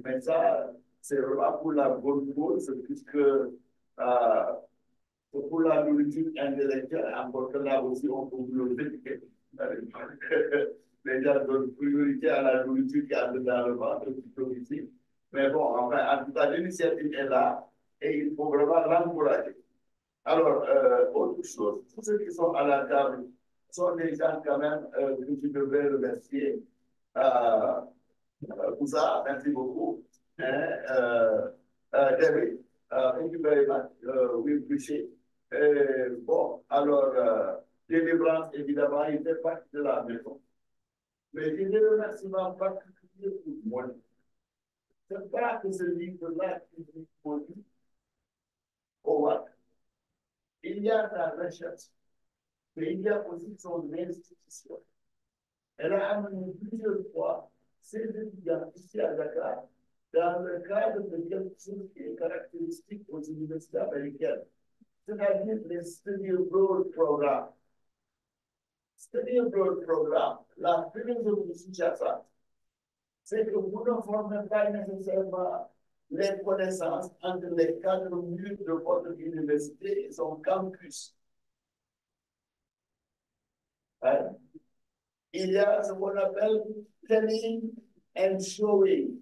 Mais ça, c'est vraiment pour la bonne cause, puisque pour la nourriture intellectuelle, encore que là aussi, on peut lever les gens donnent priorité à la nourriture qui entre dans le ventre plutôt ici. Mais bon, enfin, en tout cas, l'initiative est là et il faut vraiment l'encourager. Alors, autre chose, tous ceux qui sont à la table sont des gens quand même que tu devrais remercier. Euh, pour ça, merci beaucoup. Hein, David, thank you very much. We appreciate. Bon, alors, délivrance, évidemment, il fait partie de la maison. Mais j'ai des remerciements particuliers pour moi. C'est pas que ce livre-là qui est produit au WAC. Il y a la recherche, mais il y a aussi son institution. Elle a amené plusieurs fois ses étudiants ici à Dakar dans le cadre de quelque chose qui est caractéristique aux universités américaines, c'est-à-dire les Study Abroad Programmes. Study Abroad Programme, la philosophie de Kinshasa, c'est que vous ne formez pas nécessairement les connaissances entre les cadres murs de votre université et son campus. Hein? Il y a ce qu'on appelle telling and showing.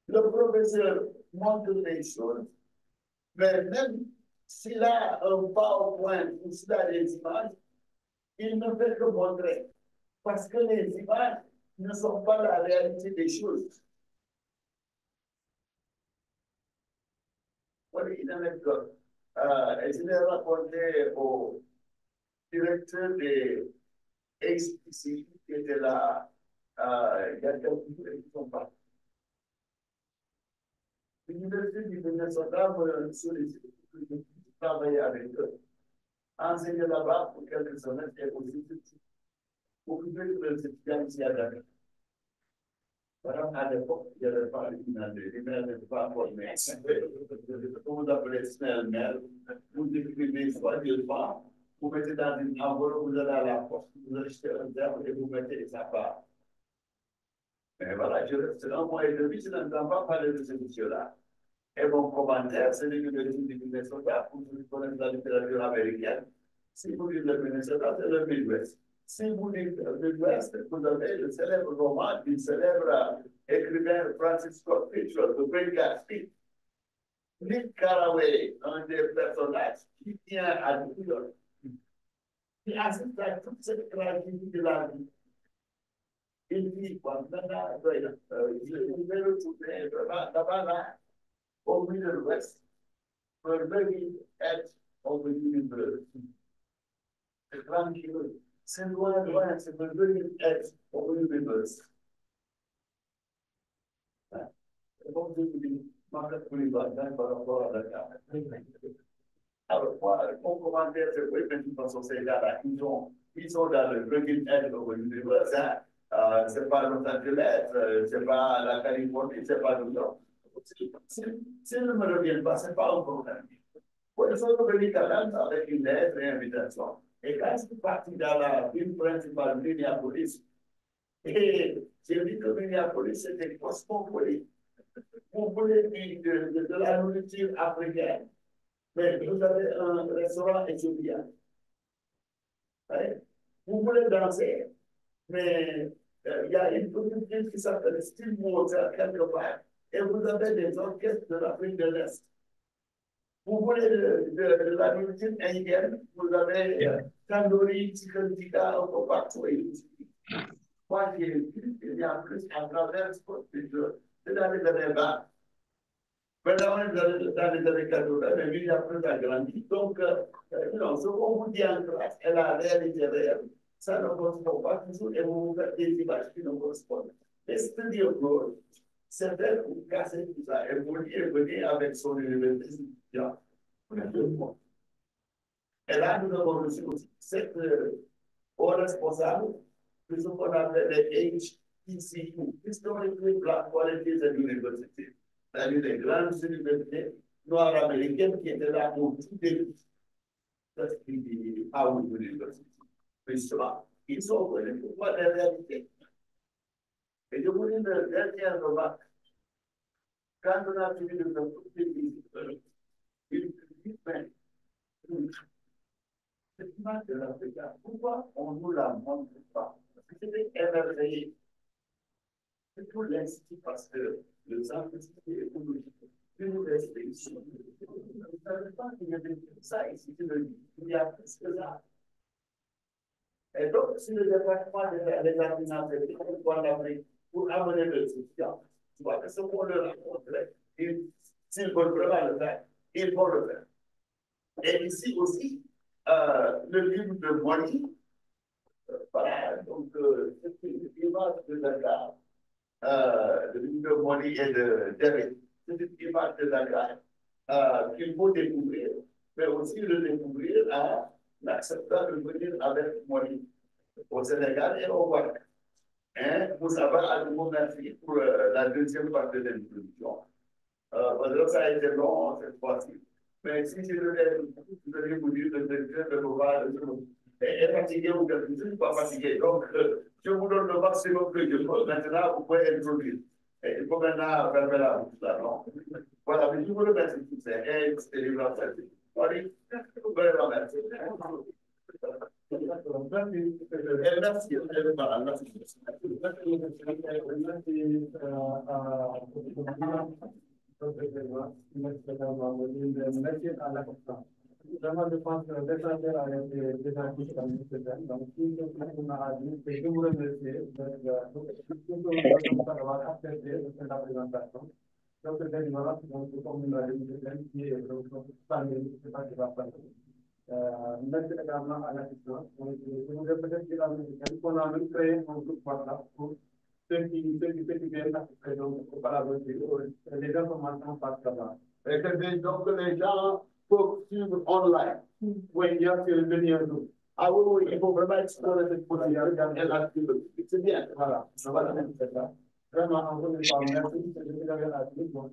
Le professeur montre les choses, mais même s'il a un PowerPoint ou s'il a des images, il ne fait que montrer. Parce que les images ne sont pas la réalité des choses. Voilà une anecdote. Je l'ai raconté au directeur des HPC qui était là il y a quelques jours et qui sont partis. L'université du Minnesota me sollicite pour que je puisse travailler avec eux, enseigner là-bas pour quelques semaines et aussi occuper de les étudiants ici à Dakar. À l'époque, il n'y avait pas l'email n'était pas formé. Vous appelez snail mail, vous écrivez soit deux fois, vous mettez dans une enveloppe, vous allez à la poste, vous achetez un terme et vous mettez ça part. Mais voilà, je reste un mois et demi, je n'entends pas parler de ce monsieur-là. Et mon commentaire, c'est l'université du Minnesota, pour ceux qui connaissent la littérature américaine. Si vous dites le Minnesota, c'est le Midwest. Si vous dites le Midwest, vous avez le célèbre roman du célèbre écrivain Francis Scott Fitzgerald, The Great Gatsby. Nick Carraway, un des personnages qui vient à New York, qui assiste à toute cette tragédie de la vie. Il dit, maintenant, je vais le trouver vraiment là-bas, au Midwest, we're very edge of the universe. C'est tranquille. C'est loin, c'est le very edge of the universe. C'est bon, je vous dis, Marc Polyvalent par rapport à Dakar. Alors, moi, mon commentaire, c'est oui, mais de toute façon, ces gars-là, ils sont dans le very edge of the universe. Hein? C'est pas Los Angeles, c'est pas la Californie, c'est pas New York. S'ils ne me reviennent pas, ce n'est pas un problème. Pour ils sont revenus quand même avec une lettre et une invitation. Et quand je suis parti dans la ville principale de Minneapolis, et j'ai vu que Minneapolis, c'était cosmopolite. Vous voulez de la nourriture africaine, mais vous avez un restaurant étudiant. Ouais. Vous voulez danser, mais il y a une petite ville qui s'appelle Stillwater quelque part. Et vous avez des orchestres de l'Afrique de l'Est. Vous voulez de la nourriture indienne, vous avez tandoori, chicken tikka, un peu partout. Moi, j'ai vu qu'il y a plus à travers ce culture, c'est dans les années 20. Maintenant, on est dans les années 80, mais lui, il a plus agrandi. Donc, non, ce qu'on vous dit en classe est la réalité réelle. Ça ne correspond pas toujours et vous vous faites des images qui ne correspondent pas. Les study abroad, c'est fait pour casser tout ça. Et vous y venir avec son université étudiante. Et là, nous avons reçu aussi cette haut responsable de ce qu'on appelle les HECU, Historically Black Colleges and Universities, c'est-à-dire les grandes universités noires américaines qui étaient là au tout début. C'est ce qu'il dit à Howard University. Justement, ils sont connus pour voir les réalités. Et je vous dis une dernière remarque. quand on a fini de faire toutes les visites, il dit, mais, cette image de l'Afrique, pourquoi on ne nous la montre pas? Parce que c'était émerveillé. C'est tout l'institut parce que le centre écologique, l'université ici, vous ne savez pas qu'il y avait ça ici, il y a plus que ça. Et donc, si le département des aménagements pour l'Afrique, pour amener le soutien, tu vois que ce qu'on leur raconterait, s'ils veulent vraiment le faire, ils vont le faire. Et ici aussi, le livre de Moïse, voilà, donc c'est une image de Dakar, le livre de Moïse et de David, c'est une image de Dakar qu'il faut découvrir, mais aussi le découvrir en acceptant de venir avec Moïse au Sénégal et au Maroc. Hein, vous savez, à nouveau, merci pour la deuxième partie de l'introduction. Parce que ça a été long cette fois-ci. Mais si je devais vous dire le directeur de l'OVA est fatigué ou quelque chose, je ne suis pas fatigué. Donc, je vous donne le maximum que je peux. Maintenant, vous pouvez introduire. Et il faut maintenant fermer la bouche là, non? Voilà, mais je vous remercie pour ça. Et c'est une grande fête. Voilà, je vous remercie. Merci. Vraiment, je pense que l'essentiel a été déjà dit comme nécessaire. Donc, si on a dit, c'est de vous remercier. Donc, d'avoir accepté de faire la présentation. Donc, c'est une voilà, donc, comme nous l'avons dit, qui est donc, pandémie, c'est pas qui va passer. Merci également à l'assistance. Donc, je voudrais peut-être dire à l'américaine qu'on a même créé un groupe WhatsApp pour ceux qui viennent assister donc au Palaver, les informations passent là-bas. Et que donc les gens peuvent suivre online. Oui, il y a que venir nous. Ah oui, oui, il faut vraiment explorer cette possibilité et l'activité. C'est bien. Voilà, voilà, c'est ça. Vraiment, encore une fois, merci. C'est ce que j'avais à dire. Donc,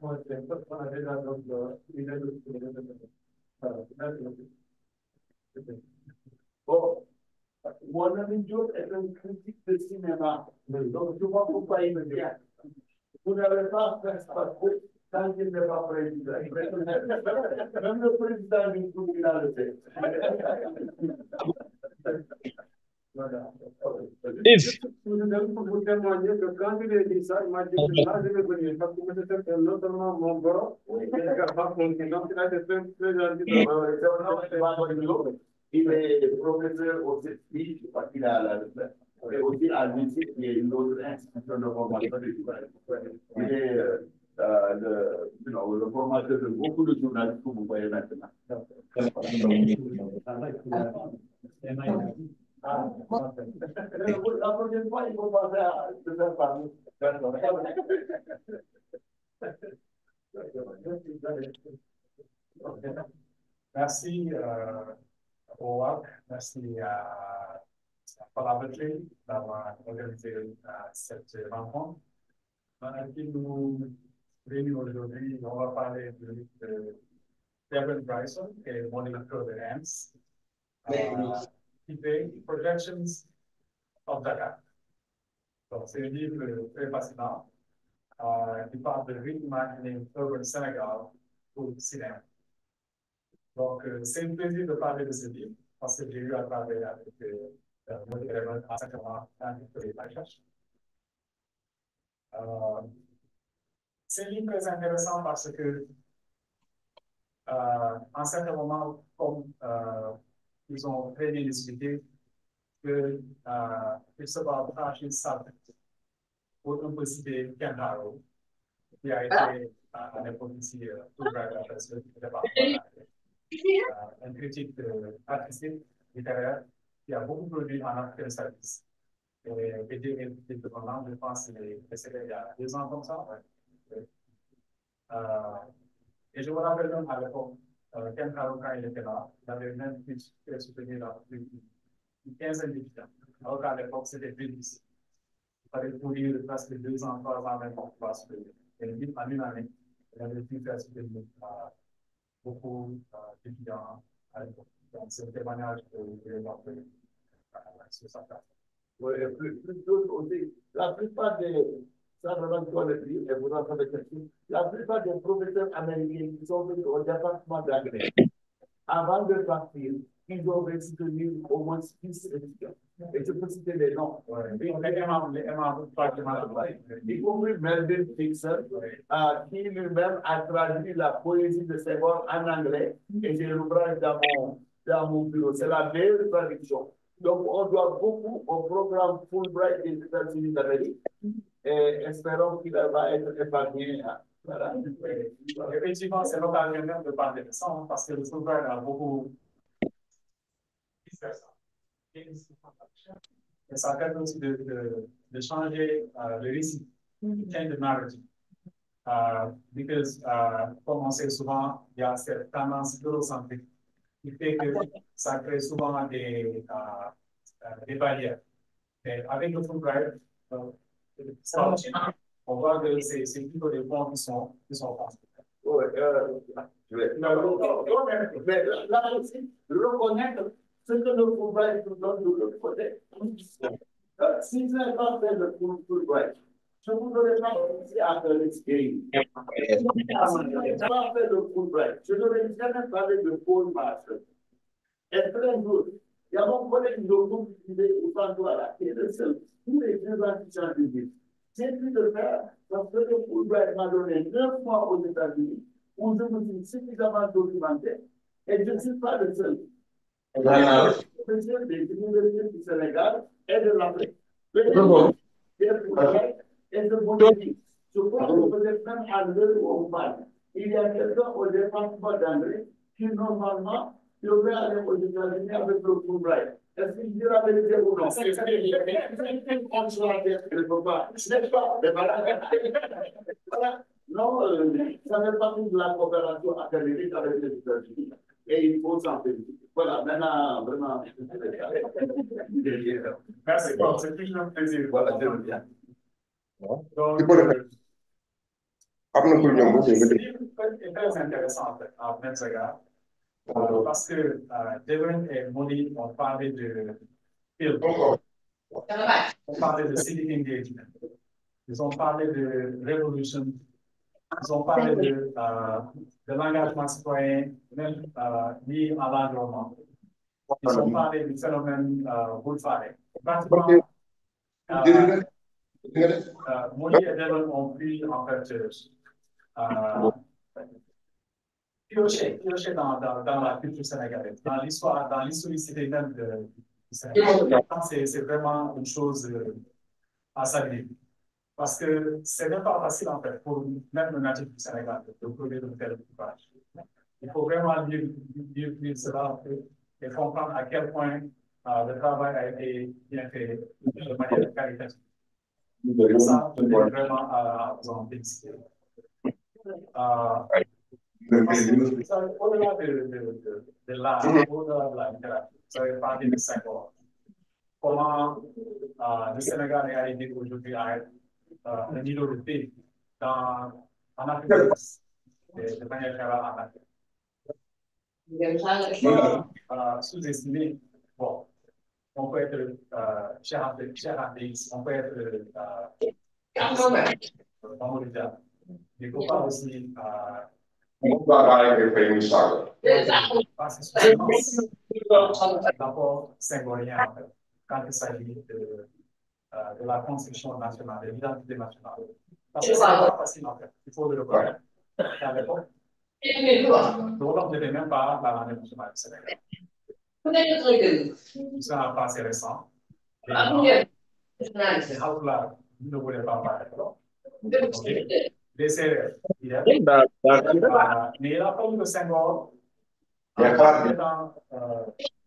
on a déjà donc l'idée de voilà, merci. Bon, mon ami Joe est un critique de cinéma. Donc, je vois pourquoi il me dit. Vous n'avez pas fait ça tant qu'il n'est pas président. Même le président du groupe, il a le fait. Voilà. If Pour vous témoigner que quand il a dit ça, il m'a dit que là, je vais venir parce que c'était non seulement mon bro, mais également mon client. Donc, il a été très gentil. Il est professeur au CEPI, je crois qu'il a la retraite. Et aussi à l'UNICEF, il y a une autre institution de formation de journalistes. Il est le formateur de beaucoup de journalistes que vous voyez maintenant. La prochaine fois, il faut passer à se faire parler. Merci au WAC, merci à Palaver d'avoir organisé cette rencontre. Qui nous réunit aujourd'hui, on va parler de Devin Bryson, qui est moniteur de AMS, qui fait Projections of Dakar. Donc, c'est un livre très fascinant qui parle de reimagining urban Sénégal pour le cinéma. Donc, c'est un plaisir de parler de ce livre parce que j'ai eu à travailler avec mon élève enseignant dans la recherche. C'est un livre très intéressant parce que, en certain moment, comme ils ont très bien expliqué, qu'il se va franchir ça pour un peu citer Kendaro, qui a été à l'époque ici, tout le département, un critique artistique, littéraire, qui a beaucoup produit en Afrique service. Et était indépendant, je pense, que c'était il y a 2 ans comme ça. Ouais. Et je me rappelle même à l'époque, Kendaro, quand il était là, il avait même pu soutenir une quinzaine d'étudiants. Alors qu'à l'époque, c'était plus difficile. Il fallait courir presque 2 ans, 3 ans, même pour pouvoir soutenir. Et en une année, il avait pu faire soutenir beaucoup d'étudiants à l'époque. Donc, c'est un témoignage que je vais montrer sur sa place. Oui, plus d'autres aussi. La plupart des ça donne quoi le prix et vous entendez quelque chose. La plupart des professeurs américains qui sont venus au département d'anglais, avant de partir, ils ont réussi de lire au moins 6 étudiants. Et je peux citer les noms. Y compris Melvin Dixon, qui lui-même a traduit la poésie de Senghor en anglais, et j'ai l'ouvrage dans mon bureau. C'est la meilleure traduction. Donc, on doit beaucoup au programme Fulbright des États-Unis d'Amérique, et espérons qu'il va être épargné. Voilà. Effectivement, c'est l'occasion même de parler de ça, parce que le Fulbright a beaucoup dispersé. Et ça permet aussi de changer le récit, change the narrative. Because, comme on sait souvent, il y a cette tendance eurocentrique qui fait que ça crée souvent des barrières. Mais avec le Fulbright, on voit que c'est plutôt des points qui sont construits. Mais là aussi, reconnaître ce que le Fulbright nous donne de l'autre côté. Si je n'ai pas fait le Fulbright, je vous donnerai pas ici à l'expérience. Si je n'ai pas fait le Fulbright, je n'aurais jamais parlé de Paul Master. Et très d'autres. Il y a mon collègue de groupe qui est au Fantois, qui est le seul. Tous les 2 ans qui sont publics. J'ai pu le faire parce que le Fulbright m'a donné 9 mois aux États-Unis où je me suis suffisamment documenté et je ne suis pas le seul. Professeur des universités du Sénégal et de l'Afrique. Et de Bolivie. Je pense que peut-être même à l'heure où on parle, il y a quelqu'un au département d'anglais qui normalement devrait aller aux États-Unis avec le Fulbright. Est-ce qu'il dit la vérité ou non? C'est on se la tête, je ne peux pas. Ce n'est pas. Voilà. Non, ça fait partie de la coopération académique avec les États-Unis. Et il faut s'en féliciter. Voilà, maintenant, vraiment. Merci, Paul. C'est toujours un plaisir. Voilà, je bien. Donc, ce livre est très intéressant, en fait, à même égard, parce que Devin et Molly ont parlé de film, ont parlé de civic engagement, ils ont parlé de révolution, ils ont parlé de l'engagement citoyen, même lié à l'environnement. Ils ont parlé du phénomène bullfighting. Pratiquement, Molly et Devin ont pris, en fait, piocher dans la culture sénégalaise, dans l'historicité même du Sénégal. C'est vraiment une chose à saluer. Parce que ce n'est pas facile, en fait, pour même le natif du Sénégal de produire de tel ouvrage. Il faut vraiment lire cela et comprendre à quel point le travail a été bien fait de manière qualitative. Et ça, je tiens vraiment à vous en féliciter. Au-delà de l'art, au-delà de la littérature, vous avez parlé de Senghor. Comment le Sénégal est arrivé aujourd'hui à être un îlot de paix en Afrique de manière générale en Afrique. Sous-estimé, bon, on peut être cher on peut être Mamoudja. Il ne faut pas aussi l'apport symbolique quand il s'agit de la construction nationale, de l'identité nationale. Parce que ce n'est pas facile en fait, il faut le reconnaître. À l'époque, le Wolof n'était même pas la langue nationale du Sénégal. C'est un passé récent. Les Haoutlars ne voulaient pas parler. Les Sérères, mais il a fallu que Senghor, en étant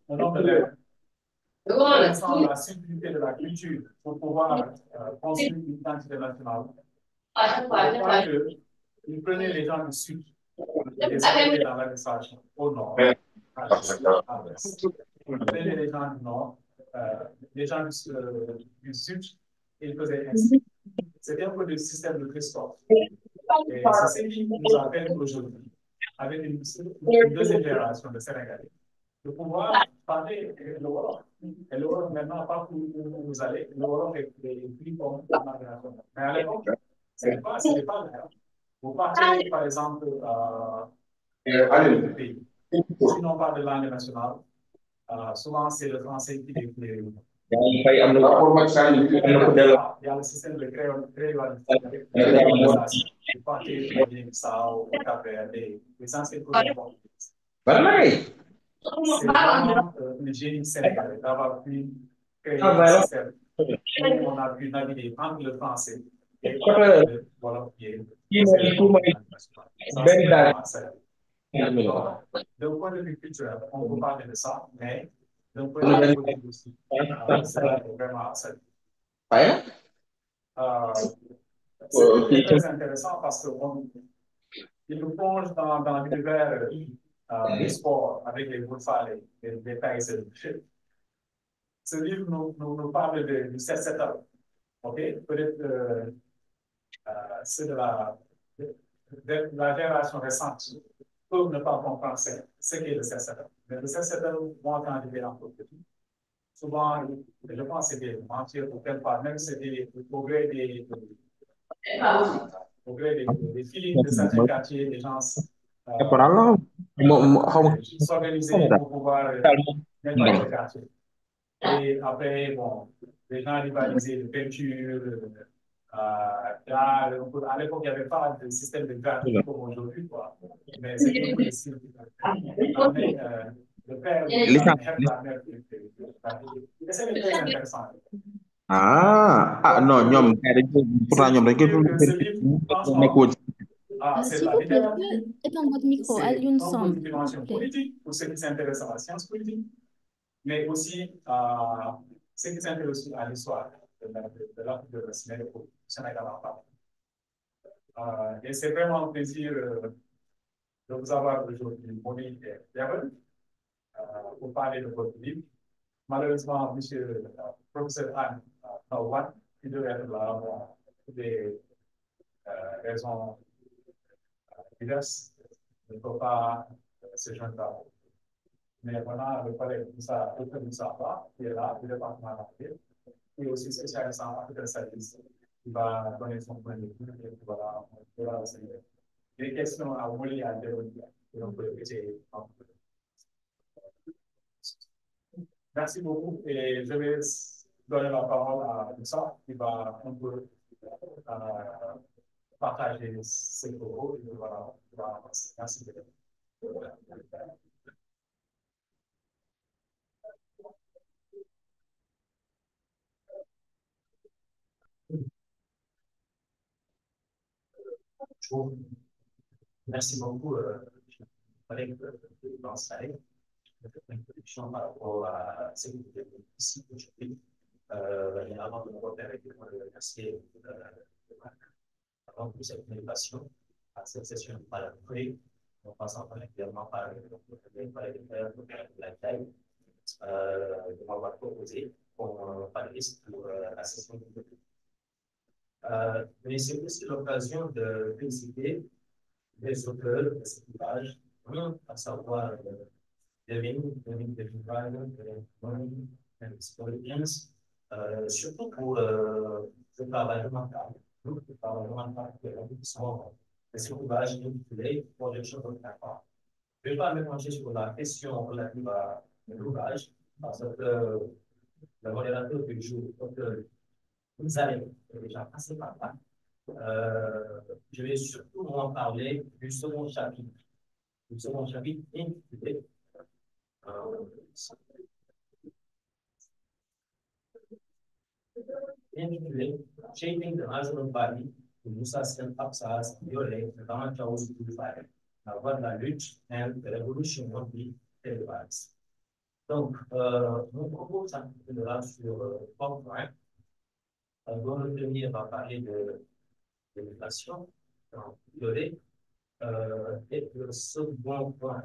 un homme de l'air, connaissant la subtilité de la culture pour pouvoir construire une identité nationale, je crois qu'il prenait les gens du sud et les envoyait dans l'administration au nord, à l'est. Il prenait les gens du nord, les gens du sud, et il faisait ainsi. C'était un peu le système de Christophe. Et c'est ce qui nous appelle aujourd'hui, avec une deuxième génération de Sénégalais, de pouvoir parler le Wolof. Et le Wolof, maintenant, pas où vous allez, le Wolof est pris comme la génération. Mais à l'époque, c'est pas le cas. Vous partez, par exemple, dans d'autres pays. Si l'on parle de langue nationale, souvent c'est le français qui est le il y a le système de créolisation. Vous partez au Guinée-Bissau, au Cap-Vert, les anciennes colonies portugaises. C'est vraiment le génie sénégalais d'avoir pu créer un système où on a pu naviguer entre le français et le wolof qui est considéré comme la langue nationale. Ça, c'est vraiment ça. Donc, d'un point de vue culturel, on peut parler de ça, mais d'un point de vue politique aussi, cela est vraiment ça. C'est très intéressant parce qu'il nous plonge dans l'univers du sport avec les boules les tailles et les ce livre nous parle du 7-7 OK? Peut-être ceux de la génération récente peuvent ne pas comprendre ce qu'est le 7-7. Mais le 7-7, moi, quand j'étais en petit, souvent, je pense que c'était mentir pour quelque part, même si c'était des filles de certains quartiers, des gens s'organiser pour pouvoir nettoyer le quartier. Et après, bon, les gens rivalisaient de peinture, d'art. À l'époque, il n'y avait pas de système de graphique comme aujourd'hui, quoi. Mais c'était un peu le style. Le père ou la mère, c'était très intéressant. Non, ñoom pourtant ñoom dañ koy Ce livre, franchement, c'est de S'il la vous plaît, vous littérature. pouvez éteindre votre micro, C'est Alioune un peu de Samb, s'il vous dimension plaît. politique pour ceux qui s'intéressent à la science politique, mais aussi ceux qui s'intéressent aussi à l'histoire de l'Afrique de l'Ouest, mais au Sénégal en et c'est vraiment un plaisir de vous avoir aujourd'hui, Monique et Avril, pour parler de votre livre. Malheureusement, monsieur le professeur Anne Taouane, qui devait être là pour des raisons diverses, ne peut pas se joindre à vous. Mais voilà, le collègue Moussa qui est là, du département d'Afrique, qui est aussi spécialiste en Afrique de service, qui va donner son point de vue. Et voilà, des questions à vous et à développer. Donc, merci beaucoup et je vais donner la parole à Moussa qui va un peu partager ses propos et voilà, merci beaucoup. Merci beaucoup, collègue dans Salé, de cette introduction par rapport à ce que vous avez ici aujourd'hui. Et avant de me refaire, je voudrais remercier avant toute cette invitation à cette session de Palaver, en passant particulièrement par la taille de m'avoir proposé comme panéliste pour la session de mais c'est aussi l'occasion de féliciter les auteurs de cet ouvrage, à savoir Experience, surtout pour ce travail remarquable. Le travail remarquable qui sont ces ouvrages intitulés Projection de l'enfant. Je ne vais pas me pencher sur la question relative à l'ouvrage, parce que le modérateur du jour, vous allez déjà passer par là. Je vais surtout en parler du second chapitre. Le second chapitre intitulé Shaping the National Body de Moussa Sen Absas Yole, notamment Chaos Boulevard, la voie de la lutte et de l'évolution de l'élevage. Donc, mon propos s'articulera sur trois points. Dans le premier, on va parler de l'éducation, et le second point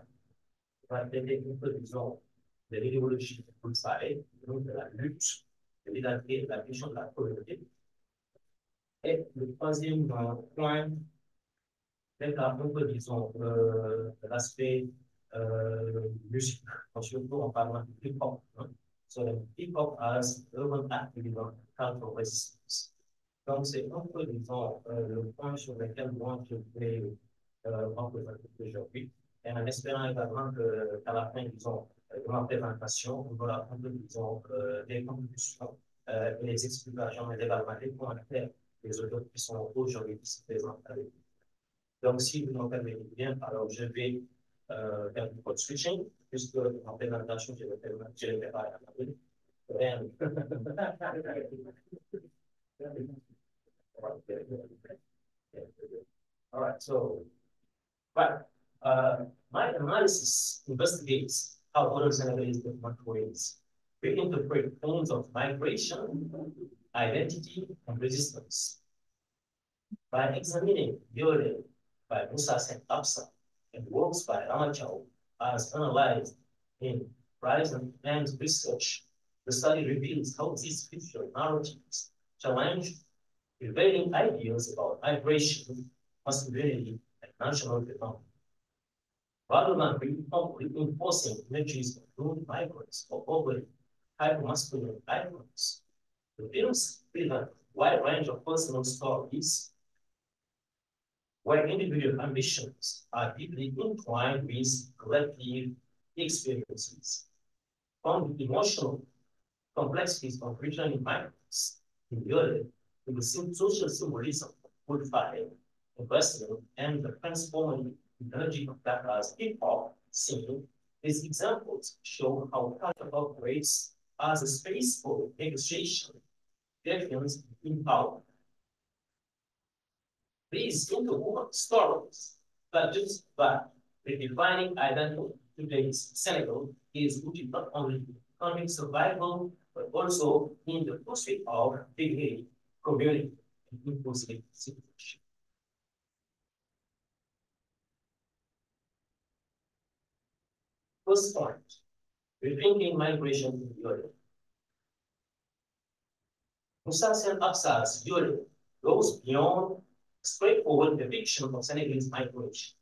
va traiter une peu, disons, de l'idéologie de Boulevard, donc de la lutte et la question de la communauté. Et le troisième point est un peu, disons, l'aspect musique, surtout en parlant du hip-hop. So the hip-hop as urban activism, counter resistance. Donc, c'est un peu, disons, le point sur lequel moi je voulais en présenter aujourd'hui. Et en espérant également qu'à la fin, disons, de ma présentation, on va prendre, disons, des conclusions et les explications, mais également des commentaires des auteurs qui sont aujourd'hui ici présents avec nous. Donc, si vous m'en permettez bien, alors je vais faire du code switching, puisque en présentation, je l'ai préparé à l'avril. All right, so, but my analysis investigates how other Senegalese different ways we interpret forms of migration, identity, and resistance. By examining Yore by Musa and Absa and works by Ramachau as analyzed in Rise and Research, the study reveals how these future narratives challenge prevailing ideas about migration, masculinity, and national development. Rather than reinforcing images of rude migrants or overly hypermasculine icons, the films present a wide range of personal stories where individual ambitions are deeply entwined with collective experiences. From the emotional complexities of returning migrants in Europe to the social symbolism of food fire, investment, and the transforming energy of Dakar's hip-hop scene, these examples show how culture operates as a space for negotiation, defiance, and empowerment. These interwoven stories, but just by redefining identity today's Senegal is rooted not only in economic survival, but also in the pursuit of dignity, community, and inclusive citizenship. First point, rethinking migration in Europe. Musasian Aksar's Europe goes beyond straightforward depiction of Senegalese migration.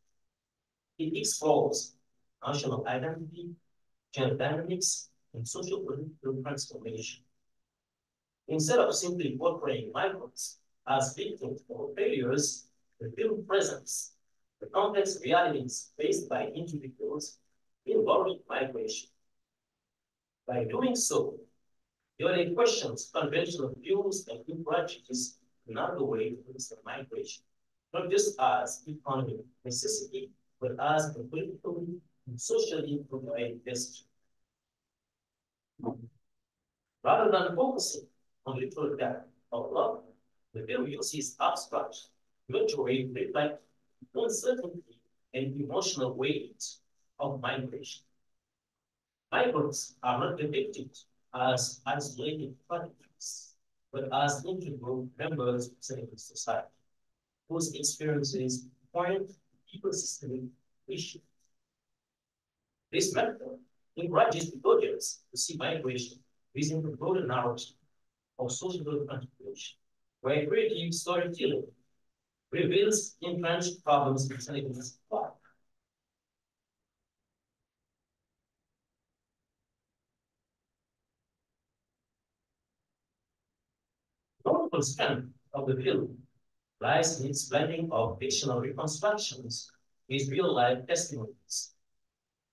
It explores national identity, gender dynamics, and social political transformation. Instead of simply portraying migrants as victims or failures, the film presents the complex realities faced by individuals involving migration. By doing so, Yole questions conventional views and encourages another way to understand migration, not just as economic necessity, but as a politically and socially motivated destiny. Rather than focusing on literal death or love, the film uses abstract imagery to reflect uncertainty and emotional weight of migration. Migrants are not depicted as isolated particles, but as integral members of civil society, whose experiences point to deeper systemic issues. This method encourages the audience to see migration within the broader narrative of social contribution, where creative storytelling reveals entrenched problems in Senegalese life. Notable strength of the film lies in its blending of fictional reconstructions with real-life testimonies.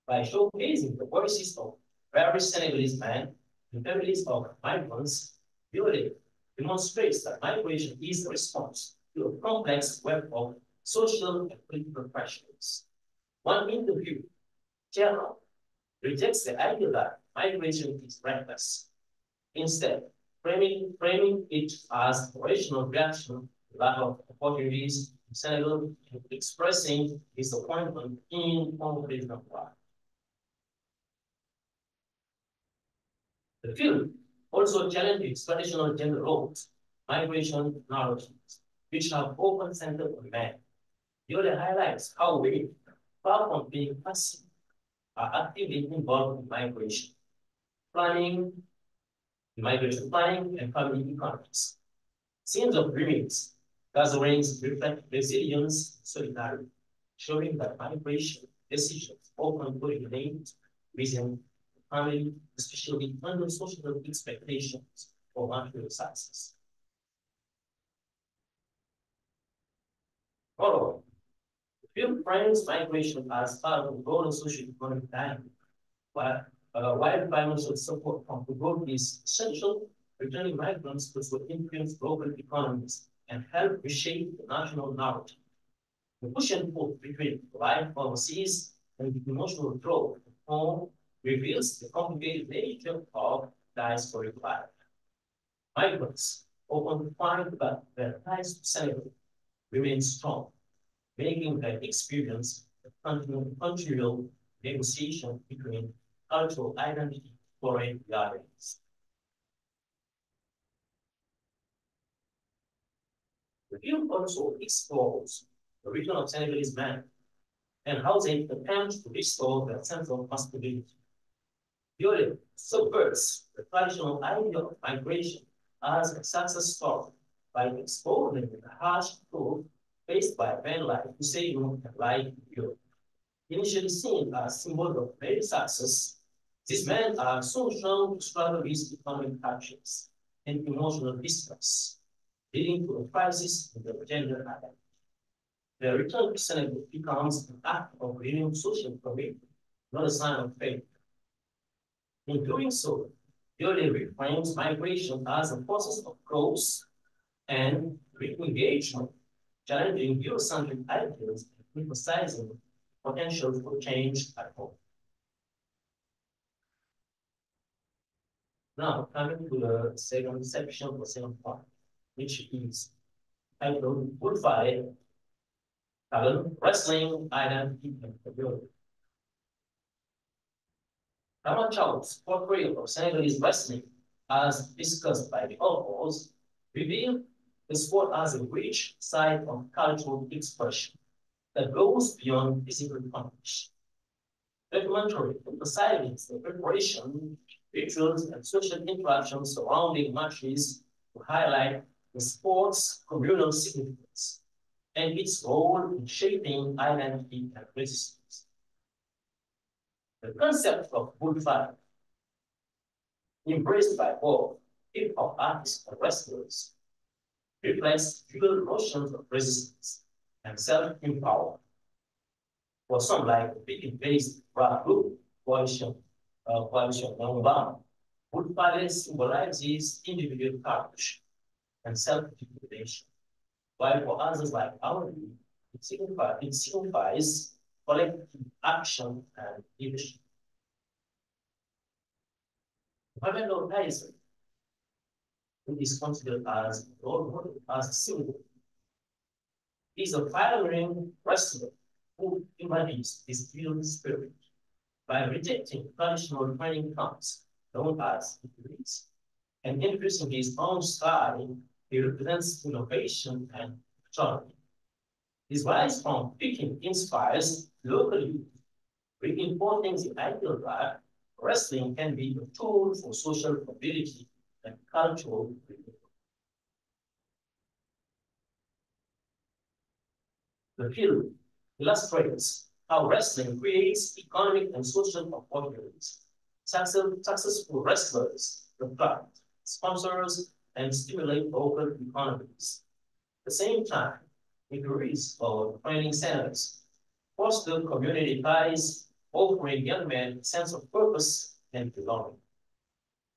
By showcasing the voices of various Senegalese men and families of migrants, Violet demonstrates that migration is a response to a complex web of social and political pressures. One interview, Gerald rejects the idea that migration is reckless. Instead, framing it as a rational reaction to lack of opportunities in Senegal and expressing disappointment in population life. The film also challenges traditional gender roles, migration narratives, which have often centered on men. The other highlights how women, far from being passive, are actively involved in migration planning, and family economics. Scenes of women's gatherings reflect resilience and solidarity, showing that migration decisions often originate within the family, especially under social expectations for material success. Moreover, the field frames migration as part of the broader socio-economic dynamic, while financial support from the growth is essential, returning migrants will influence global economies and help reshape the national narrative. The push and pull between life policies and the emotional growth of home reveals the complicated nature of diasporic life. Migrants often find that their ties to Senegal remain strong, making their experience a continual negotiation between cultural identity and foreign realities. The film also explores the region of Senegalese men and how they attempt to restore their sense of masculinity. Violet subverts the traditional idea of migration as a success story by exposing the harsh truth faced by men like Hussein and like Violet. Initially seen as symbols of great success, these men are soon shown to struggle with economic hardships and emotional distress, leading to a crisis in their gender identity. Their return to Senegal becomes an act of renewed social commitment, not a sign of faith. In doing so, Yole reframes migration as a process of growth and re-engagement, challenging Eurocentric ideas and emphasizing potential for change at home. Now, coming to the second section, the second part, which is titled Wood-Fired Talent, Wrestling, Identity, and Ability. Rama Chow's portrayal of Senegalese wrestling, as discussed by the authors, revealed the sport as a rich side of cultural expression that goes beyond physical competition. Documentary emphasizes the preparation, rituals, and social interactions surrounding matches to highlight the sport's communal significance and its role in shaping identity and resistance. The concept of bullfighting, embraced by both hip-hop artists and wrestlers, reflects dual notions of resistance and self-empowerment. For some, like the Beacon-based rap group, Coalition Nongba, bullfighting symbolizes individual courage and self-determination, while for others like Avril, it signifies collective action and leadership. Pamela Tyson, who is considered as a role model, as a symbol, is a pioneering wrestler who embodies this field spirit by rejecting traditional training camps known as degrees and introducing his own style. He represents innovation and autonomy. His rise from Peking inspires local youth, reinforcing the ideal that wrestling can be a tool for social mobility and cultural renewal. The film illustrates how wrestling creates economic and social opportunities. Successful wrestlers attract sponsors and stimulate local economies. At the same time, increase of training centers foster community ties, offering young men a sense of purpose and belonging.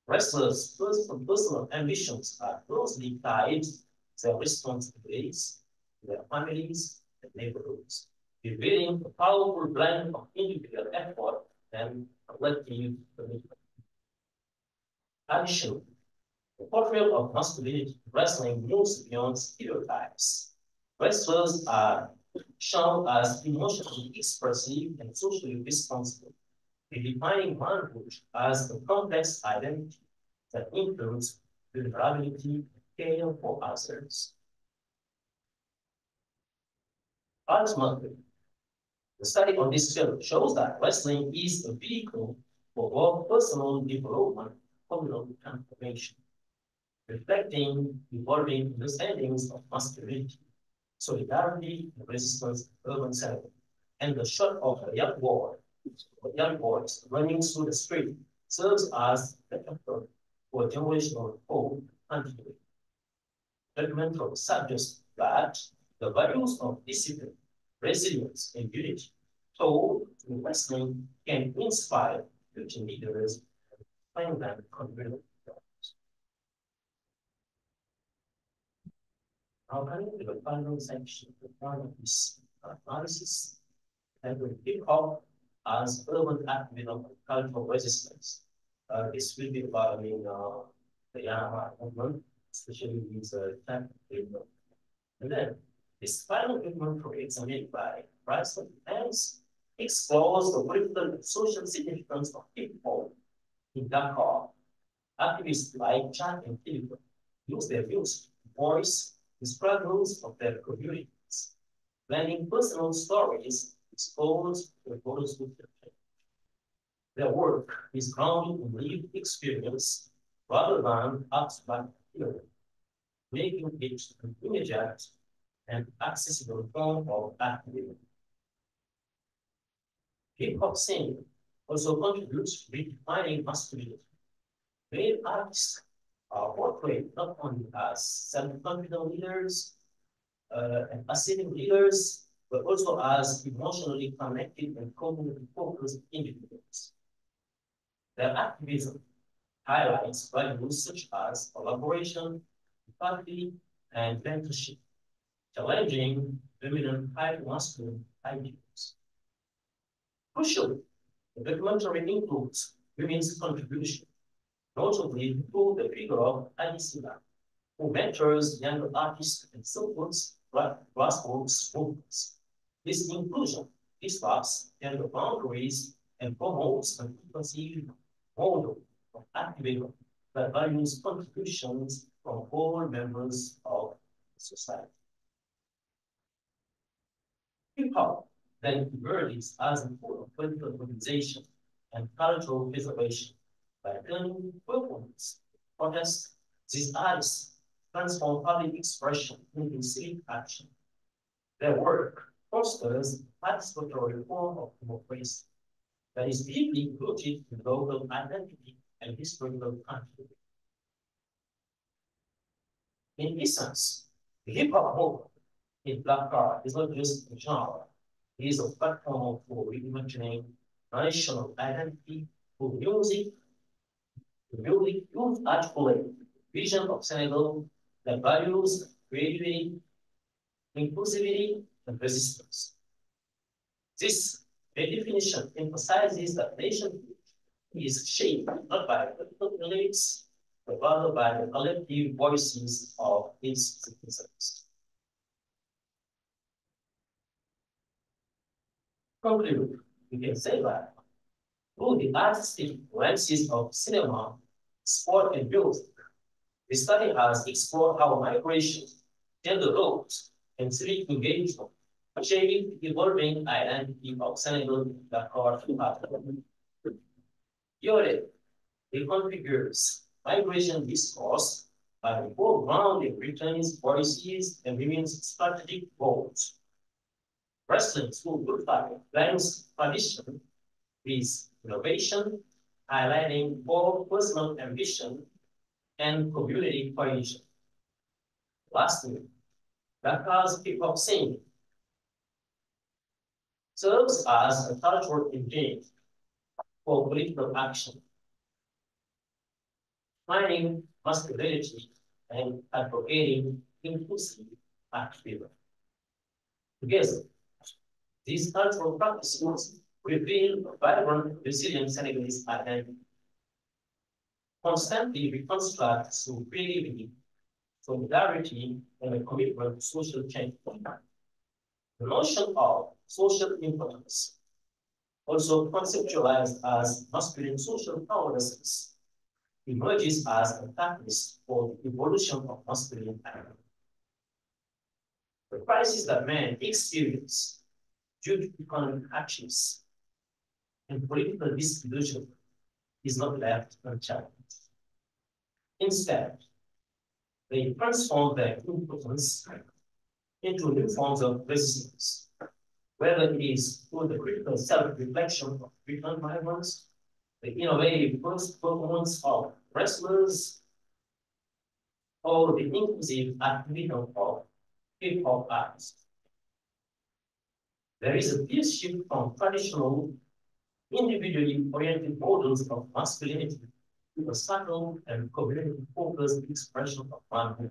Wrestlers' personal ambitions are closely tied to their responsibilities, their families, and neighborhoods, revealing a powerful blend of individual effort and collective commitment. Additionally, the portrayal of masculinity in wrestling moves beyond stereotypes. Wrestlers are shown as emotionally expressive and socially responsible, redefining manhood as a complex identity that includes vulnerability and care for others. Ultimately, the study of this field shows that wrestling is a vehicle for both personal development and communal transformation, reflecting evolving understandings of masculinity, solidarity, and resistance in urban setting. And the shot of a young boys running through the street serves as the effort for generational hope and continuity. Documentary suggests that the values of discipline, resilience, and unity told in wrestling can inspire future leaders and find them confident. Now coming to the final section, the final of this analysis, and we pick up as urban activism and cultural resistance. This will be about, the Yamaha movement, especially with tech movement. And then this final movement examined by Bryson Hens explores the political and social significance of people in Dakar. Activists like Chan and Philip use their views to voice the struggles of their communities, blending personal stories exposed to the voters with their faith. Their work is grounded in lived experience rather than abstract theory, making it an immediate and accessible form of activism. Hip-hop scene also contributes to redefining masculinity. Male artists are portrayed not only as self-confident leaders and assertive leaders, but also as emotionally connected and community-focused individuals. Their activism highlights values such as collaboration, empathy, and mentorship, challenging dominant high-masculine ideals. Crucially, the documentary includes women's contribution, notably through the figure of Adisila, who mentors younger artists and supports grassroots movements. This inclusion disrupts gender boundaries and promotes an inclusive model of activism that values contributions from all members of society. Hip-hop then emerges as a tool of political organization and cultural preservation by turning performance, protest, these artists transform public expression into civic action. Their work fosters a participatory form of democracy that is deeply rooted in local identity and historical continuity. In essence, the hip-hop movement in Black Art is not just a genre, it is a platform for reimagining national identity through music, youth articulate vision of Senegal that values creativity, inclusivity, and resistance. This redefinition emphasizes that nationhood is shaped not by political elites, but rather by the collective voices of its citizens. Conclude, we can say that through the artistic lenses of cinema, sport, and music, the study has explored how migration, gender roles, and civic engagement shape the evolving identity of Senegal that are throughout the world. It configures migration discourse by foregrounding returns, policies, and women's strategic goals. Wrestling through good blends tradition with innovation, highlighting both personal ambition and community cohesion. Lastly, Dakar's hip-hop scene serves as a cultural engine for political action, defining masculinity and advocating inclusive activism. Together, these cultural practices reveal a vibrant, resilient Senegalese identity, constantly reconstruct through creativity, solidarity, and a commitment to social change. The notion of social influence, also conceptualized as masculine social powerlessness, emerges as a catalyst for the evolution of masculine identity. The crisis that men experience due to economic actions and political disillusion is not left unchallenged. Instead, they transform their impotence into new forms of resistance, whether it is through the critical self-reflection of frequent migrants, the innovative performance of wrestlers, or the inclusive activism of hip-hop artists. There is a big shift from traditional, individually oriented models of masculinity to a subtle and community-focused expression of manhood.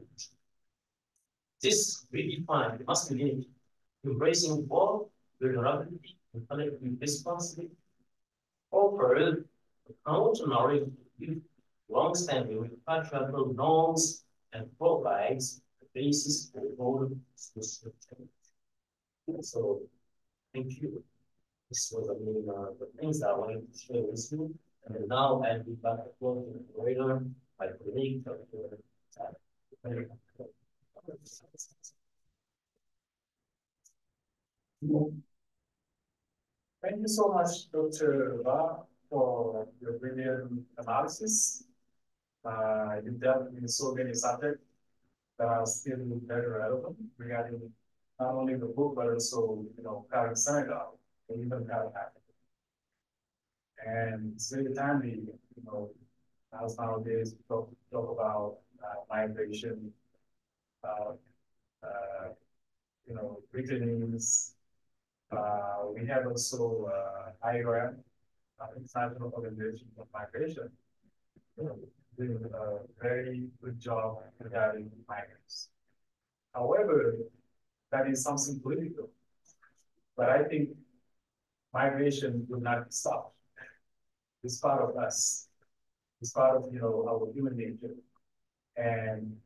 This redefined masculinity, embracing both vulnerability and collective responsibility, offered a counter-narrative with long-standing patriarchal norms and provides the basis for modern social change. So, thank you. This was the things that I wanted to share with you. And now I'll be back at work in the later, my colleague, Dr. Thank you so much, Dr. Ra, for your brilliant analysis. You dealt with so many subjects that are still very relevant regarding not only the book, but also, current Senegal and even current Africa. And it's really timely, as nowadays we talk about migration, returnees. We have also IOM, International Organization of Migration, doing a very good job regarding migrants. However, that is something political. But I think migration will not stop. It's part of us. It's part of our human nature. And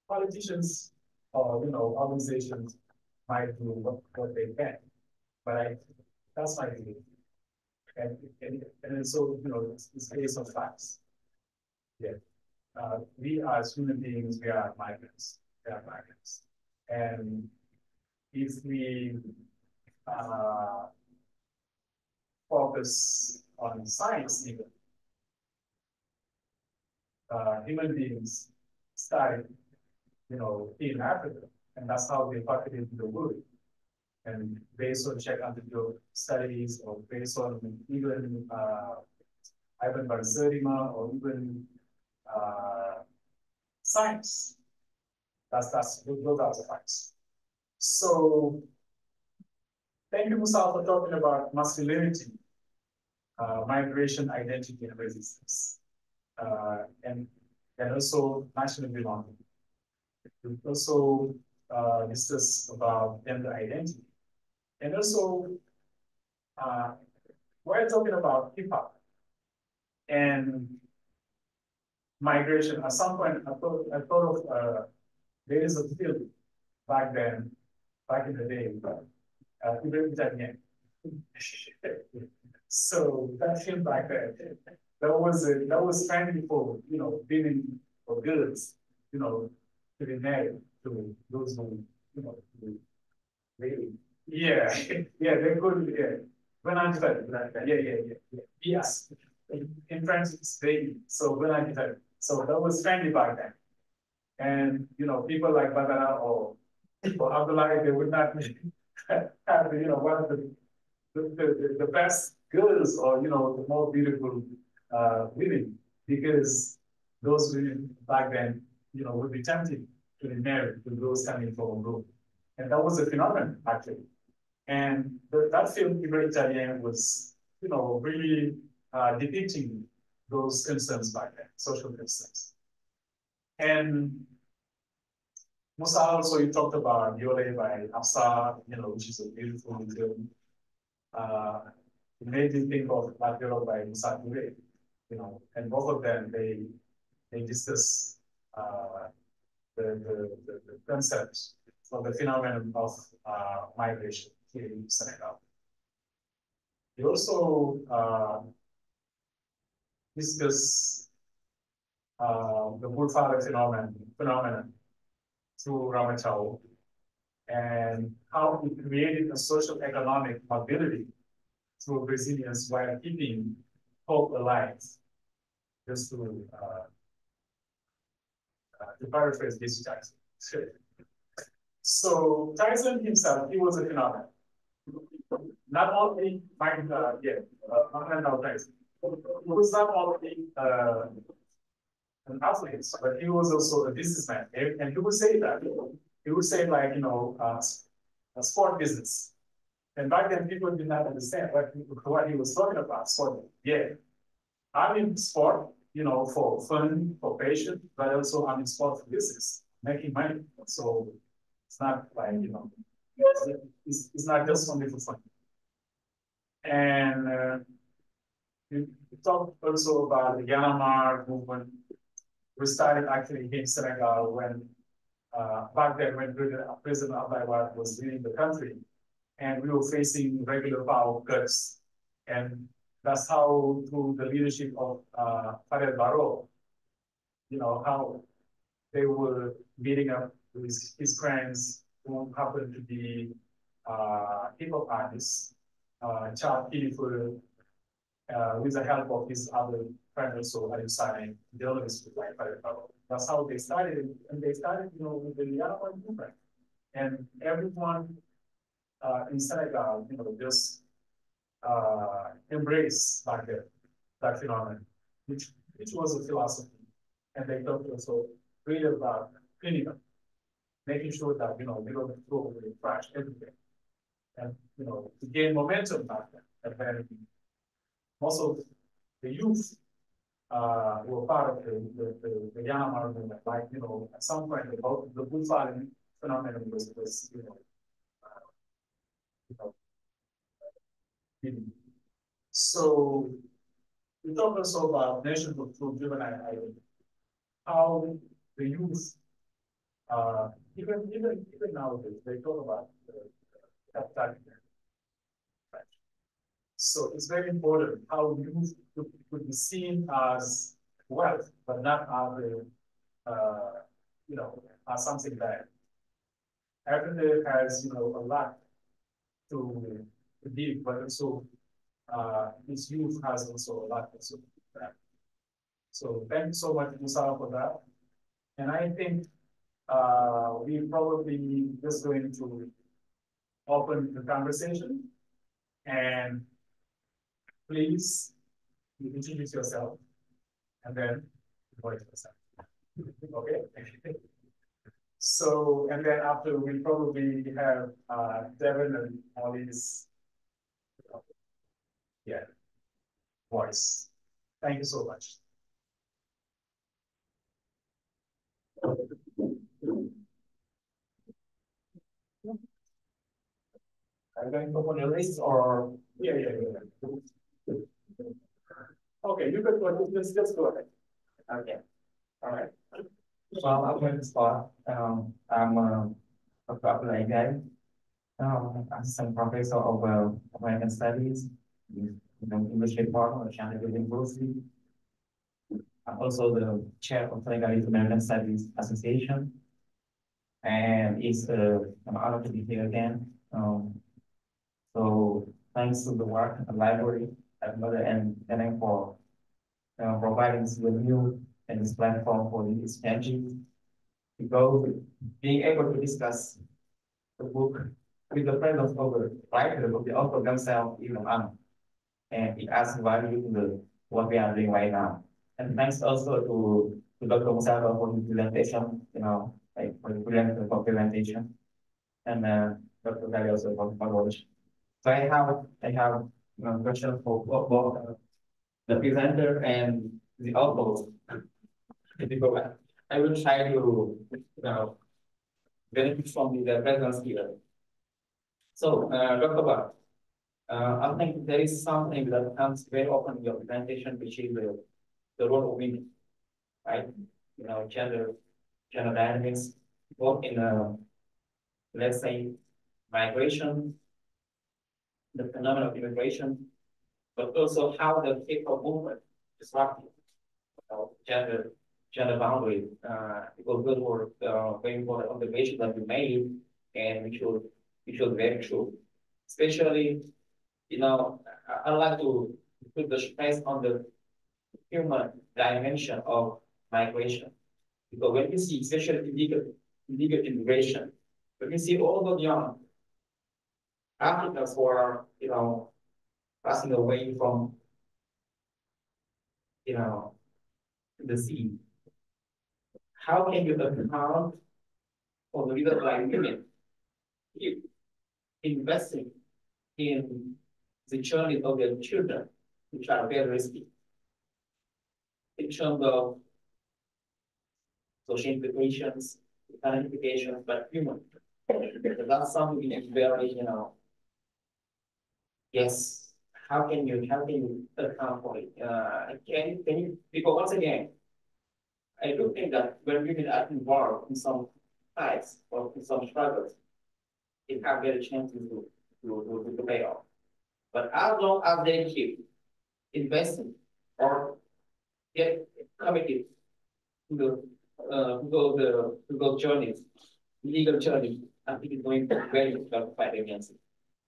politicians or organizations might do what they can. But that's my belief. And so it's based on facts. Yeah. We as human beings, we are migrants. We are migrants. And if we focus on science even, human beings started, in Africa, and that's how they populated the world. And based on check antidote studies, or based on even Ivan Barzerima, or even science, those are the facts. So thank you, Musa, for talking about masculinity, migration, identity, and resistance, and also national belonging. We also discuss about gender identity, and also we're talking about hip hop and migration. At some point, I thought of there is a film back then, back in the day, so that film back then, that was trendy for women or girls, to be married to those who really, yeah, yeah, they could, yeah. When I decided, yeah. Yes. In French, it's baby. So when I decided, so that was trendy back then. And people like Badara or Abdullah, they would not have one of the best girls, or the more beautiful women, because those women back then would be tempted to be married to those coming from abroad. And that was a phenomenon, actually. And that film, Ivory Italien, was really depicting those concerns back then, social concerns. And Musa, also you talked about Yole by Afsa, which is a beautiful film. It made me think of Yole by Musa Toure, and both of them, they discuss the concepts of the phenomenon of migration here in Senegal. They also discuss the bullfather phenomenon through Ramachao, and how it created a social economic mobility through resilience while keeping hope alive. Just to paraphrase this Tyson. So Tyson himself, he was a phenomenon. Not only Tyson, he was not only an athlete, but he was also a businessman. And he would say that he would say like, a sport business. And back then, people did not understand what he was talking about. So, yeah, I'm in sport, for fun, for passion, but also I'm in sport for business, making money. So it's not like, it's not just only for fun. And we talked also about the Yanamar movement. We started actually in Senegal when, back then when President Abdullah was leading the country, and we were facing regular power cuts. And that's how, through the leadership of Palaver, how they were meeting up with his friends who happened to be hip hop artists, Chad Palaver, with the help of his other friends, so I decided journalists with like Palaver. That's how they started, and they started, with the Yarawan movement. And everyone in Senegal, just embrace that phenomenon, which was a philosophy. And they talked also really about cleaning up, making sure that, we don't throw away trash everywhere. And, to gain momentum back then. And then most of the youth were part of the Yanamar movement. Like, at some point, the bullfighting phenomenon was, so we talk also about national through juvenile identity, how the youth, even nowadays, they talk about capital. So it's very important how youth could be seen as wealth, but not as as something bad. Africa has, a lot to give, but also its youth has also a lot to do. So thank you so much, Musa, for that. And I think we probably just going to open the conversation, and please introduce yourself and then voice yourself. Okay. So, and then after we probably have Devin and Molly's voice. Thank you so much. Are you going to open your list or? Yeah. Okay, you can go. Just go ahead. Okay. All right. Well, I'm going to start. I'm a popular guy. Assistant professor of American Studies, English department of China University. I'm also the chair of Senegalese American Studies Association. And it's an honor to be here again. So thanks to the work of the library at Mother and for providing us with new and this platform for the exchanges. Because being able to discuss the book with the presence of the writer of the author themselves, even and it adds value to what we are doing right now. And thanks also to Dr. Musaba for the presentation, for the presentation, and Dr. Gali also for the knowledge. So I have questions for both the presenter and the author. I will try to benefit from the presence here. So, Dr. Bar, I think there is something that comes very often in your presentation, which is the role of women, right? Gender dynamics, both in, let's say, migration, the phenomenon of immigration, but also how the hip-hop movement disrupted gender boundary. Because those were very important observations that we made, and we should very true. Especially, I like to put the stress on the human dimension of migration. Because when you see, especially illegal immigration, when you see all the young Africans who are, passing away from, the sea, how can you account or the leader by women, if investing in the journey of their children, which are very risky in terms of social implications, economic implications, but human. That's something that is very, yes, how can you account for it? Can you, because once again, I do think that when women are involved in some fights or in some struggles, it have better chances to pay off. But as long as they keep investing or get committed to those journeys, legal journey, I think it's going to be very difficult to fight against it.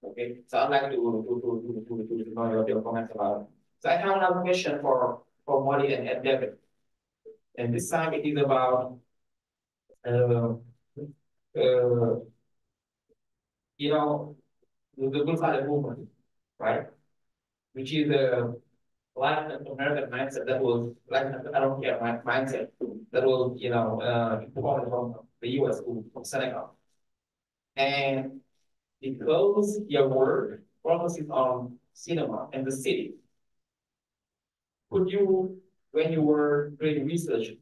Okay, so I'd like to know your comments about it. So I have another question for Molly and David. And this time it is about uh, the Good Friday movement, right? Which is a Latin American mindset that was Latin, I don't care, mindset that was, imported from the US, from Senegal. And because your work focuses on cinema and the city, could you, when you were doing research,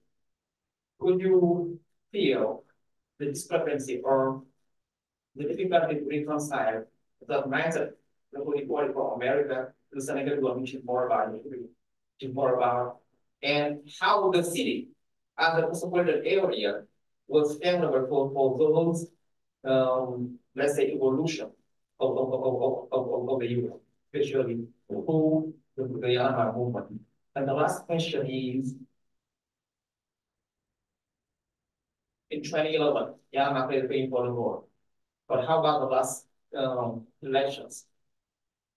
could you feel the discrepancy or the difficulty to reconcile the mindset that was imported from America to Senegal one, which is more about and how the city as a supported area was favorable for those let's say evolution of the youth, especially who the Yanamar movement. And the last question is in 2011, Yanamar played a very important role. But how about the last elections?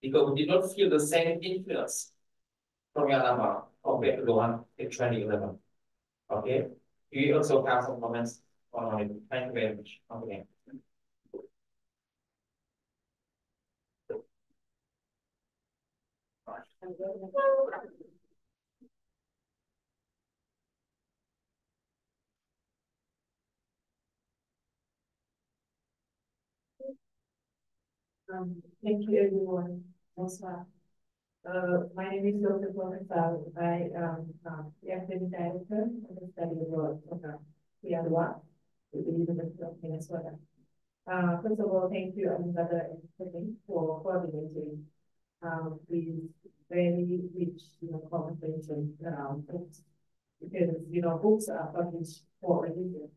Because we did not feel the same influence from Yanamar compared to the one in 2011. Okay? You also have some comments on it. Thank you very much. Okay. Thank you, everyone. Bonsoir. My name is Dr. Professor. I am the academic director of the study abroad program here at WA with the University of Minnesota. First of all, thank you, Another and Kevin, for coordinating these very rich, conversations around books. Because, books are published for a reason.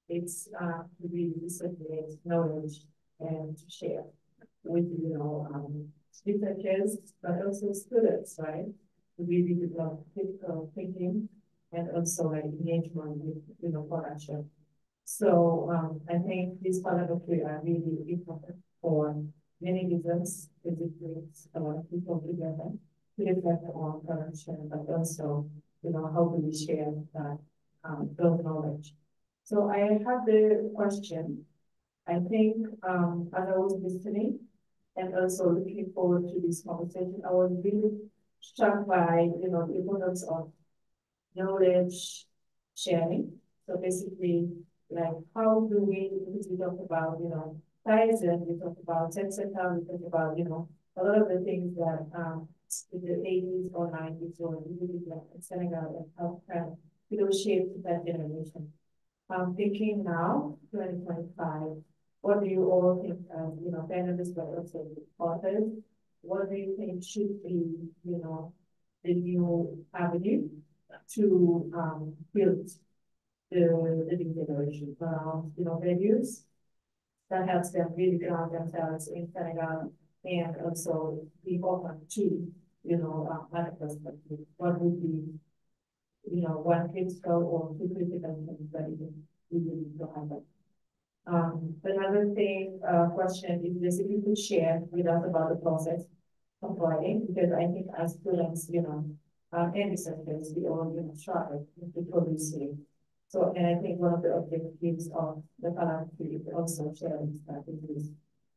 It's to really disseminate knowledge and to share with, researchers, but also students, right? To really develop critical thinking and also like engagement with, production. So I think these collaborations are really important for many reasons. It brings a lot of people together to reflect on production, but also, how do we share that those knowledge. So I have the question. I think as I was listening and also looking forward to this conversation, I was really struck by, the importance of knowledge sharing. So basically, like, how do we talk about, Tyson, we talk about Texas, we talk about, a lot of the things that in the 80s or 90s or really like Senegal and how kind of, shaped that generation. I'm thinking now, 2025, what do you all think as, panelists, but also authors? What do you think should be, the new avenue to build the living generation around, values that helps them really ground themselves in Senegal and also be open to, other perspectives? What would be, one critical or two critical things that we need to happen? Another thing, question is this: if you could share with us about the process of writing, because I think as students, and researchers, we all, try to producing. So, and I think one of the objectives of the Palaver is also sharing strategies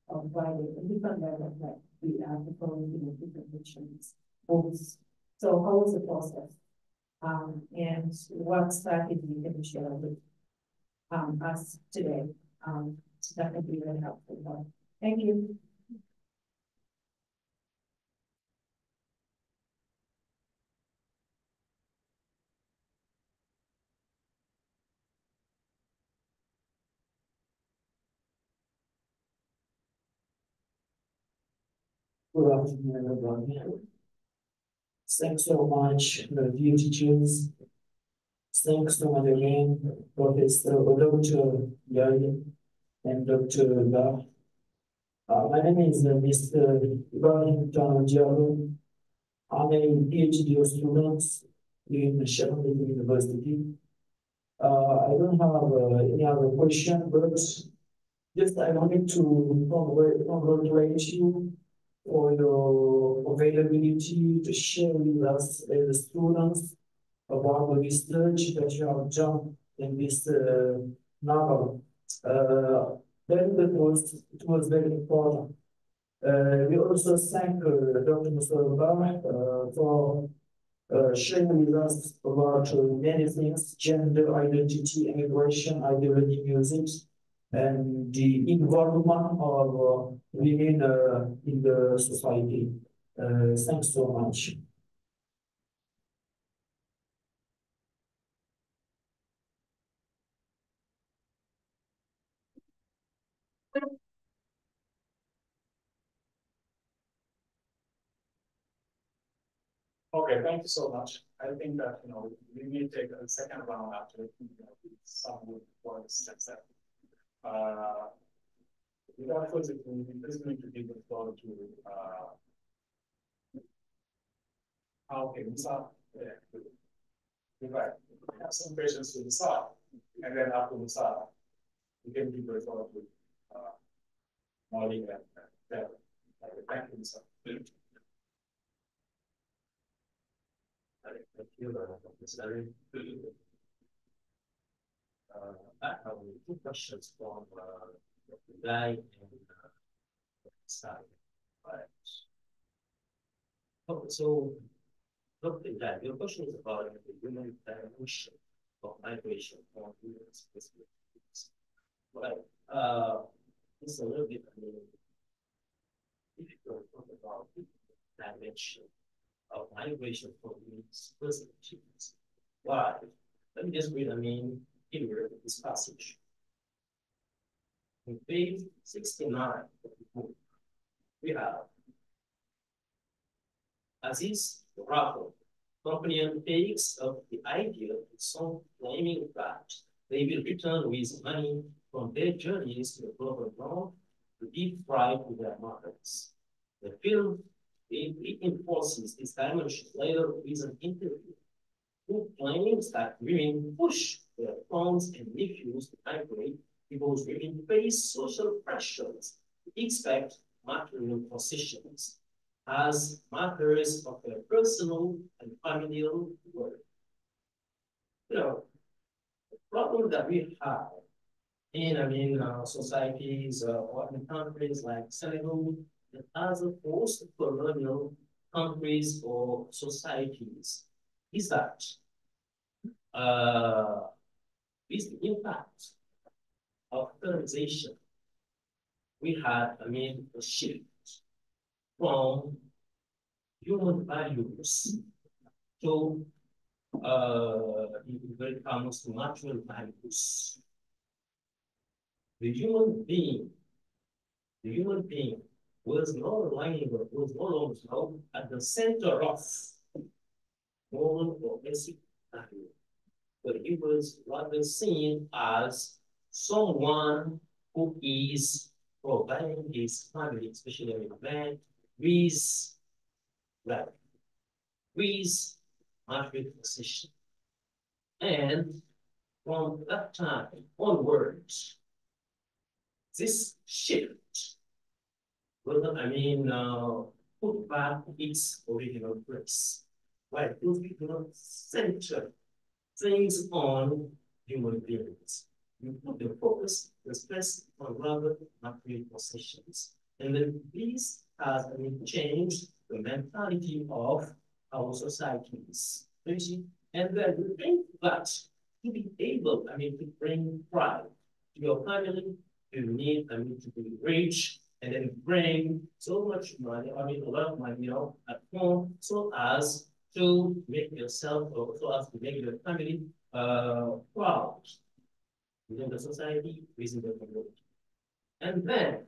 of writing in different levels, like we are proposing different missions, books. So, how was the process? And what strategy can you share with us today? That would be very helpful. Thank you. Good afternoon, everyone. Thanks so much, dear teachers. Thanks so much again, Professor Dr. Yari and Dr. La. My name is Mr. Ibrahim Tanajaro. I'm a PhD student in Sheffield University. I don't have any other question, but just I wanted to congratulate you for your availability to share with us as students about the research that you have done in this novel. It was very important. We also thank Dr. Mustafa for sharing with us about many things: gender identity, immigration, ideology, music, and the involvement of women in the society. Thanks so much. Okay, thank you so much. I think that, we may take a second round after, some would want to sense that. Without further ado, I'm just going to give the floor to, okay, Musa. Yeah. Right. Have some patience with Musa, and then after Musa, we can give the floor to, Molly and Deb. Thank you, Musa. Thank you, Mr. Avril. I have two questions from Guy and Sally. Right. Oh, so, Dr. Guy, your question is about the human dimension of migration from human specific. Right. It's a little bit, difficult to talk about the dimension of migration from human specific. Why? Let me just read, here this passage. In page 69 of the book, we have Aziz Raffle, company takes up the idea of some claiming that they will return with money from their journeys to the global north to deep fry to their markets. The film reinforces this dimension later with an interview who claims that women push their sons and nephews to migrate because women face social pressures to expect material possessions as matters of their personal and familial worth. The problem that we have in societies or in countries like Senegal and other post-colonial countries or societies is that with the impact of colonization, we had, a shift from human values to when it comes to natural values. The human being was no longer at the center of moral or basic value, but he was rather seen as someone who is providing his family, especially a man, with material possession. And from that time onwards, this shift will, put back its original place. Why? Because we do not center things on human beings. You put the focus, the stress on rather material possessions. And then this has changed the mentality of our societies. And then we think that to be able, to bring pride to your family, you need, to be rich and then bring so much money, a lot of money, at home, so as to make yourself or so as to make your family proud within the society, within the community. And then,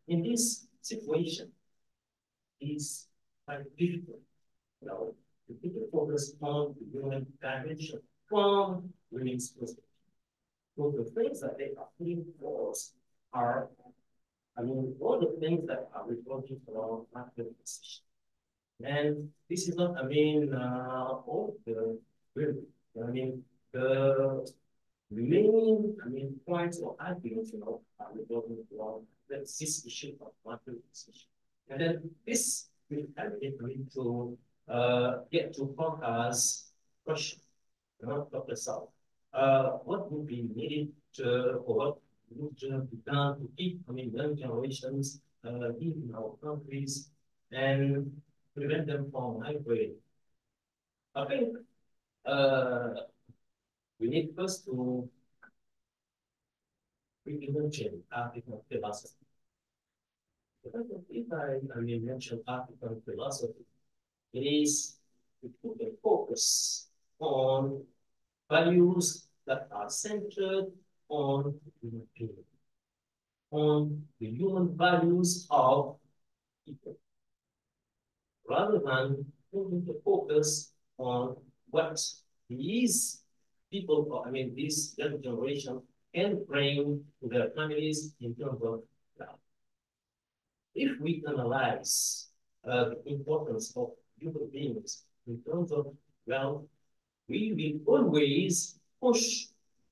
in this situation, it's quite difficult, to put the focus on the human dimension from women's perspective. So the things that they are putting forth are, all the things that are reporting around market position. And this is not, all the women. The main, points or arguments, are revolving around this issue of market position. And then this will help it to get to Parker's question, Dr. South. What would be needed or what would be done to keep, young generations in our countries and prevent them from migrating? I think we need first to re-imagine African philosophy. If I mention African philosophy, it is to put a focus on values that are centered on human being, on the human values of people, rather than putting the focus on what these people, or this young generation, can bring to their families in terms of wealth. If we analyze the importance of human beings in terms of wealth, we will always push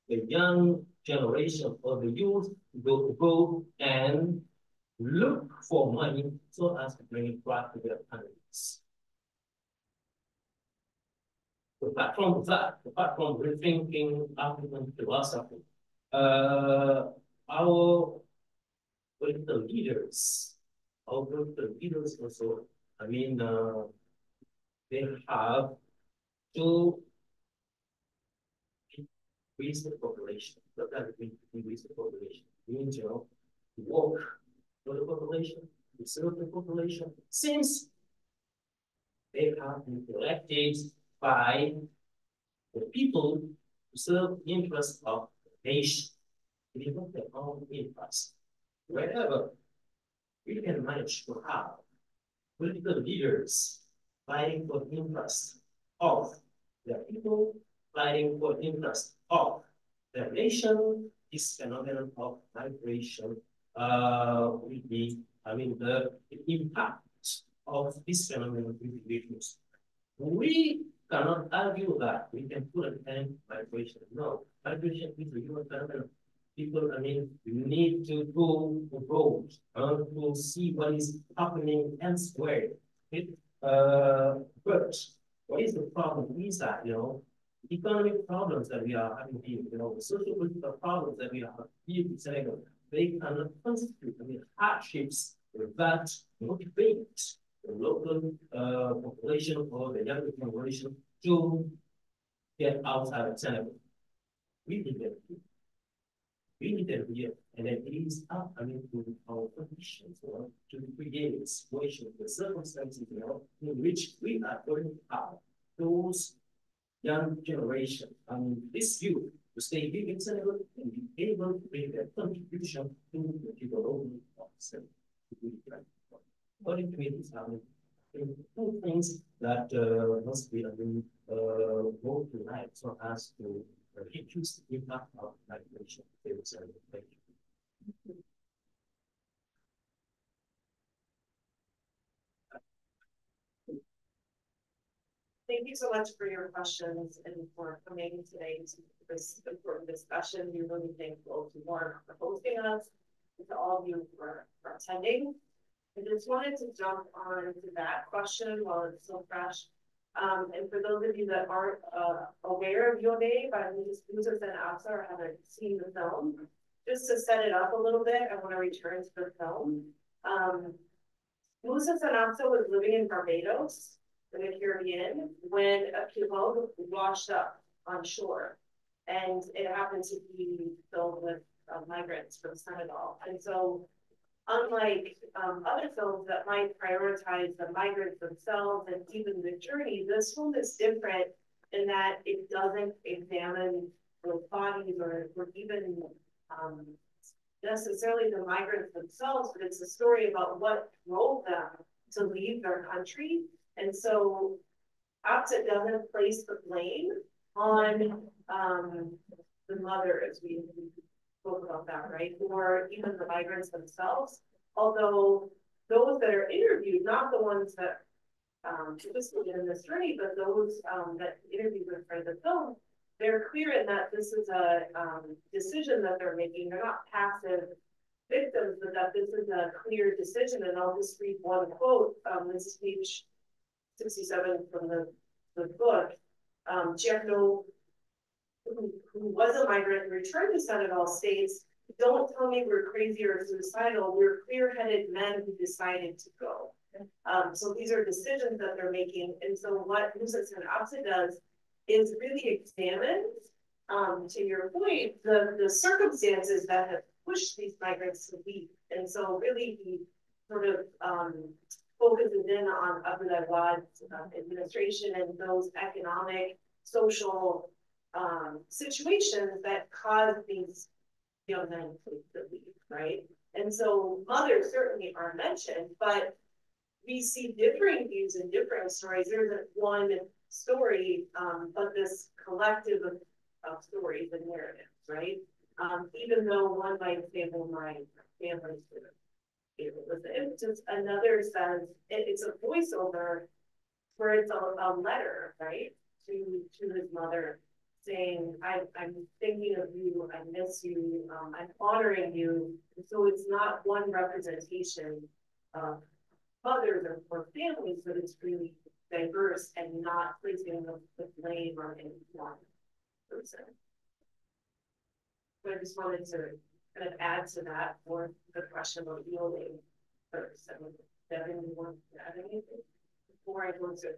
the young generation or the youth to go and look for money so as to bring it back to their families. Apart from rethinking African philosophy, our political leaders also, they have to increase the population. What does it mean to increase the population? It means, work for the population, to serve the population, since they have been elected by the people to serve the interests of the nation. It is not their own interest. Wherever we can manage to have political leaders fighting for the interest of their people, fighting for the interest of their nation, this phenomenon of migration will be, the impact of this phenomenon will be reduced. We cannot argue that we can put an end to migration. No, migration is a human phenomenon. People, need to go abroad to see what is happening elsewhere. But what is the problem is that, economic problems that we are having here, the social political problems that we are here in Senegal, they cannot constitute, hardships that motivate the local population or the younger generation to get outside of Senegal. We need them here. We need them here. And then it is up, to our conditions, to create a situation, the circumstances, in which we are going to have those young generation, this youth, to stay here in Senegal and be able to bring their contribution to the development of Senegal. According to me, these are two things that must be brought to light so as to reduce the impact of migration. Thank you. Thank you so much for your questions and for coming today to this important discussion. We're really thankful to Mark for hosting us and to all of you for attending. I just wanted to jump on to that question while it's still fresh. And for those of you that aren't aware of Your Day by Losers and Absa or haven't seen the film, just to set it up a little bit, I want to return to the film. Losers and Absa was living in Barbados, in the Caribbean, when a pirogue washed up on shore. And it happened to be filled with migrants from Senegal. And so unlike other films that might prioritize the migrants themselves and even the journey, this film is different in that it doesn't examine the bodies or even necessarily the migrants themselves, but it's a story about what drove them to leave their country. And so Opposite doesn't place the blame on the mother, as we spoke about that, right? Or even the migrants themselves. Although those that are interviewed, not the ones that participated in this journey, but those that interviewed with for the film, they're clear in that this is a decision that they're making. They're not passive victims, but that this is a clear decision. And I'll just read one quote. This is page 67 from the book. Tierno, who was a migrant and returned to Senegal, states, "Don't tell me we're crazy or suicidal. We're clear-headed men who decided to go." So these are decisions that they're making. And so what Nusa Opsa does is really examine, to your point, the circumstances that have pushed these migrants to leave. And so really he sort of focuses in on Avril administration and those economic, social situations that cause these young men to leave, right? And so mothers certainly are mentioned, but we see differing views and different stories. There isn't one story, but this collective of stories and narratives, right? Even though one might say, well, my family's it was the impetus, another says it's a voiceover where it's a letter, right, to his mother saying, I'm thinking of you, I miss you, I'm honoring you. And so it's not one representation of mothers or families, but it's really diverse and not placing the blame on any one person. So I just wanted to kind of add to that for the question about yielding first. I mean, Devin, you want to add anything before I go to?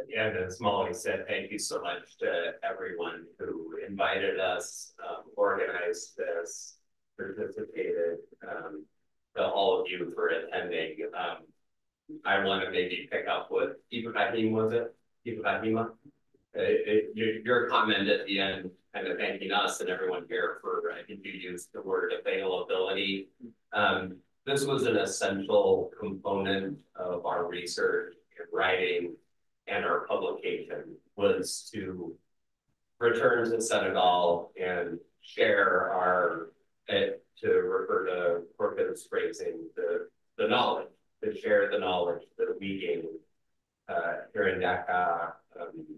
Yeah, as Molly said, thank you so much to everyone who invited us, organized this, participated, to all of you for attending. I want to maybe pick up what Ibrahim, was it? Ibrahima? Your comment at the end, kind of thanking us and everyone here for, I think you used the word availability. This was an essential component of our research and writing and our publication, was to return to Senegal and share our, to refer to Corpus phrasing, the knowledge, to share the knowledge that we gained here in Dakar,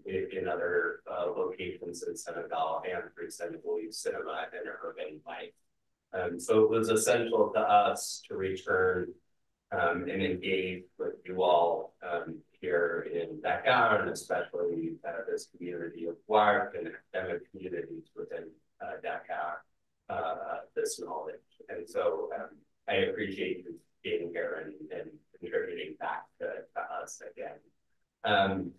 in other locations in Senegal, and through Senegalese cinema and urban life. So it was essential to us to return and engage with you all here in Dakar, and especially this community of work and academic communities within Dakar, this knowledge. And so I appreciate you being here and contributing back to us again.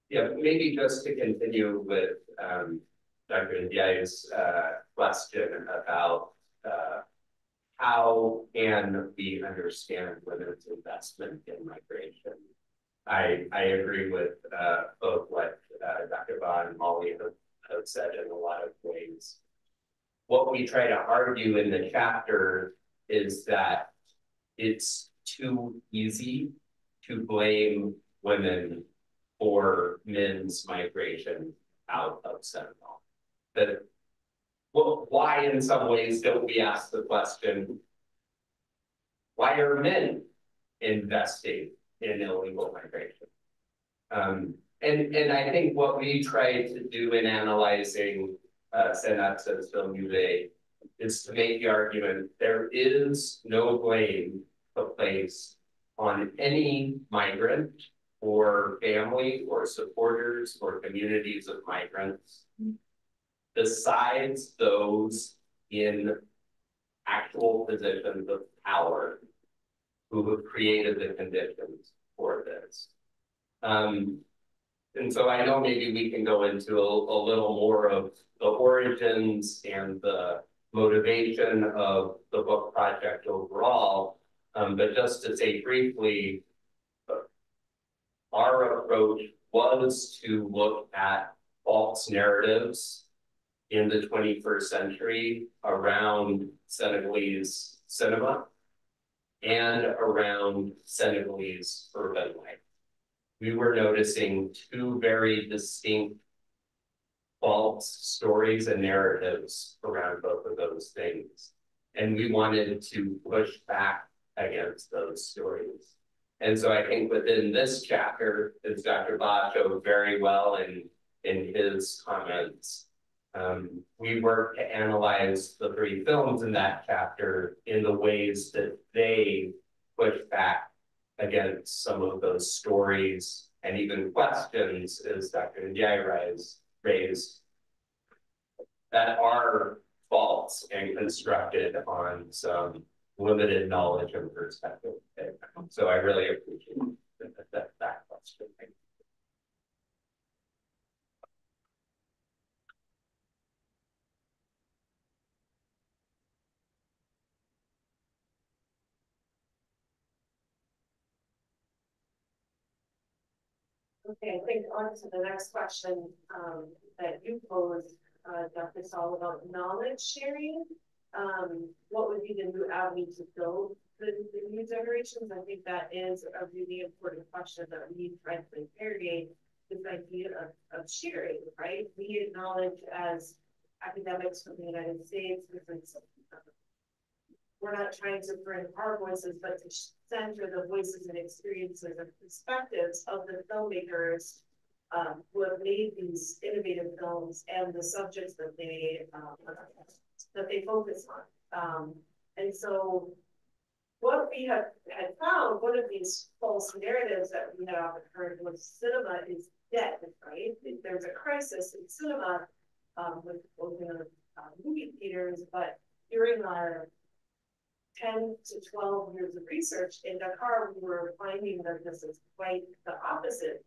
Yeah, maybe just to continue with Dr. Ndiaye's question about how can we understand women's investment in migration? I agree with both what Dr. Vaughn and Molly have said in a lot of ways. What we try to argue in the chapter is that it's too easy to blame women for men's migration out of Senegal. That, well, why in some ways don't we ask the question, why are men investing in illegal migration? And I think what we try to do in analyzing Senat's film today is to make the argument there is no blame to place on any migrant or family or supporters or communities of migrants besides those in actual positions of power who have created the conditions for this. And so I know maybe we can go into a little more of the origins and the motivation of the book project overall. But just to say briefly, our approach was to look at false narratives in the 21st century around Senegalese cinema and around Senegalese urban life. We were noticing two very distinct false stories and narratives around both of those things. And we wanted to push back against those stories. And so I think within this chapter, as Dr. Ba showed very well in his comments, we worked to analyze the three films in that chapter in the ways that they push back against some of those stories and even questions, as Dr. Ndiaye raised, that are false and constructed on some limited knowledge and perspective. So I really appreciate that question. Thank you. Okay, I think on to the next question that you posed, Dr. Saul, about knowledge sharing. What would be the new avenue to build the new generations? I think that is a really important question that we need to try to interrogate, this idea of sharing, right? We acknowledge as academics from the United States, we're not trying to bring our voices, but to center the voices and experiences and perspectives of the filmmakers who have made these innovative films and the subjects that they focus on. And so what we had found, one of these false narratives that we had often heard was cinema is dead, right? There's a crisis in cinema with open movie theaters, but during our 10 to 12 years of research in Dakar, we were finding that this is quite the opposite.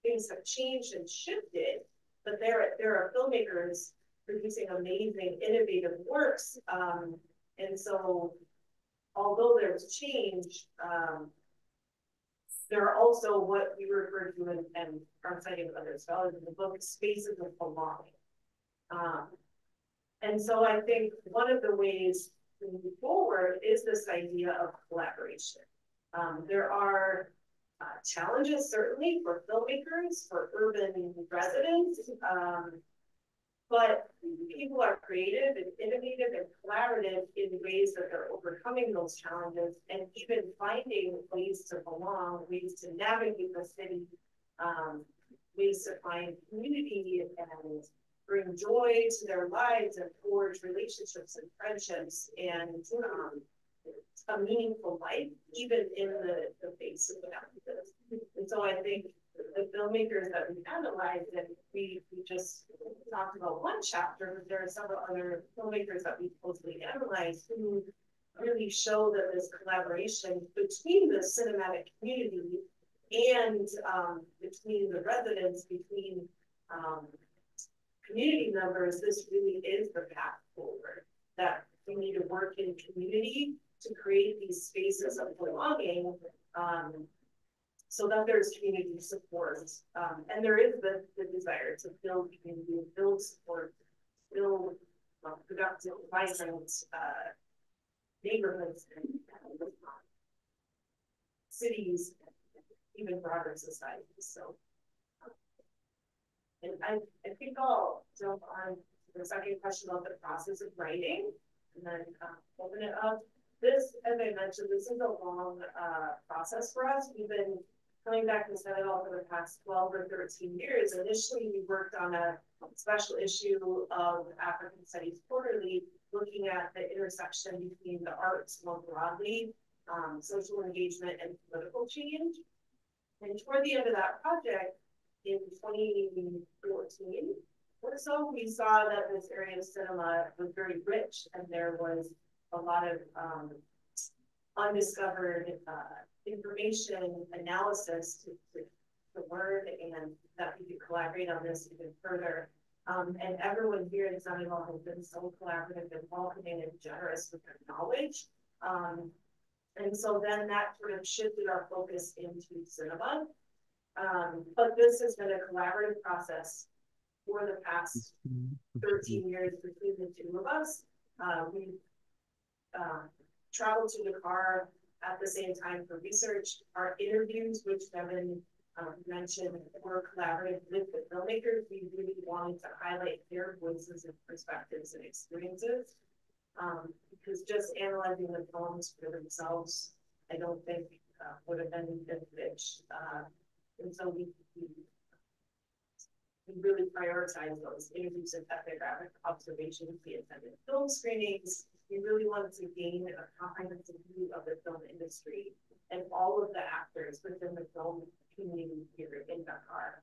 Things have changed and shifted, but there are filmmakers producing amazing, innovative works. And so, although there's change, there are also what we refer to and are citing other scholars in the book, spaces of belonging. And so I think one of the ways to move forward is this idea of collaboration. There are challenges certainly for filmmakers, for urban residents, but people are creative and innovative and collaborative in ways that they're overcoming those challenges and even finding ways to belong, ways to navigate the city, ways to find community and bring joy to their lives and forge relationships and friendships and a meaningful life, even in the face of challenges. And so I think the filmmakers that we analyzed, and we just talked about one chapter, but there are several other filmmakers that we closely analyzed who really show that this collaboration between the cinematic community and between the residents, between community members, this really is the path forward, that we need to work in community to create these spaces of belonging so that there's community support. And there is the desire to build community, build support, build productive, vibrant neighborhoods and cities, and even broader societies. So, and I think I'll jump on to the second question about the process of writing and then open it up. This, as I mentioned, this is a long process for us. We've been coming back to Senegal for the past 12 or 13 years. Initially, we worked on a special issue of African Studies Quarterly, looking at the intersection between the arts more broadly, social engagement and political change. And toward the end of that project, in 2014 or so, we saw that this area of cinema was very rich and there was a lot of undiscovered information analysis to the word and that we could collaborate on this even further. And everyone here in Sunnyvale has been so collaborative and welcoming and generous with their knowledge. And so then that sort of shifted our focus into cinema. But this has been a collaborative process for the past 13 years between the two of us. We've traveled to Dakar at the same time for research. Our interviews, which Devin mentioned, were collaborative with the filmmakers. We really wanted to highlight their voices and perspectives and experiences. Because just analyzing the films for themselves, I don't think would have been good pitch. And so we really prioritize those interviews and ethnographic observations. We attended film screenings. We really wanted to gain a comprehensive view of the film industry and all of the actors within the film community here in Dakar,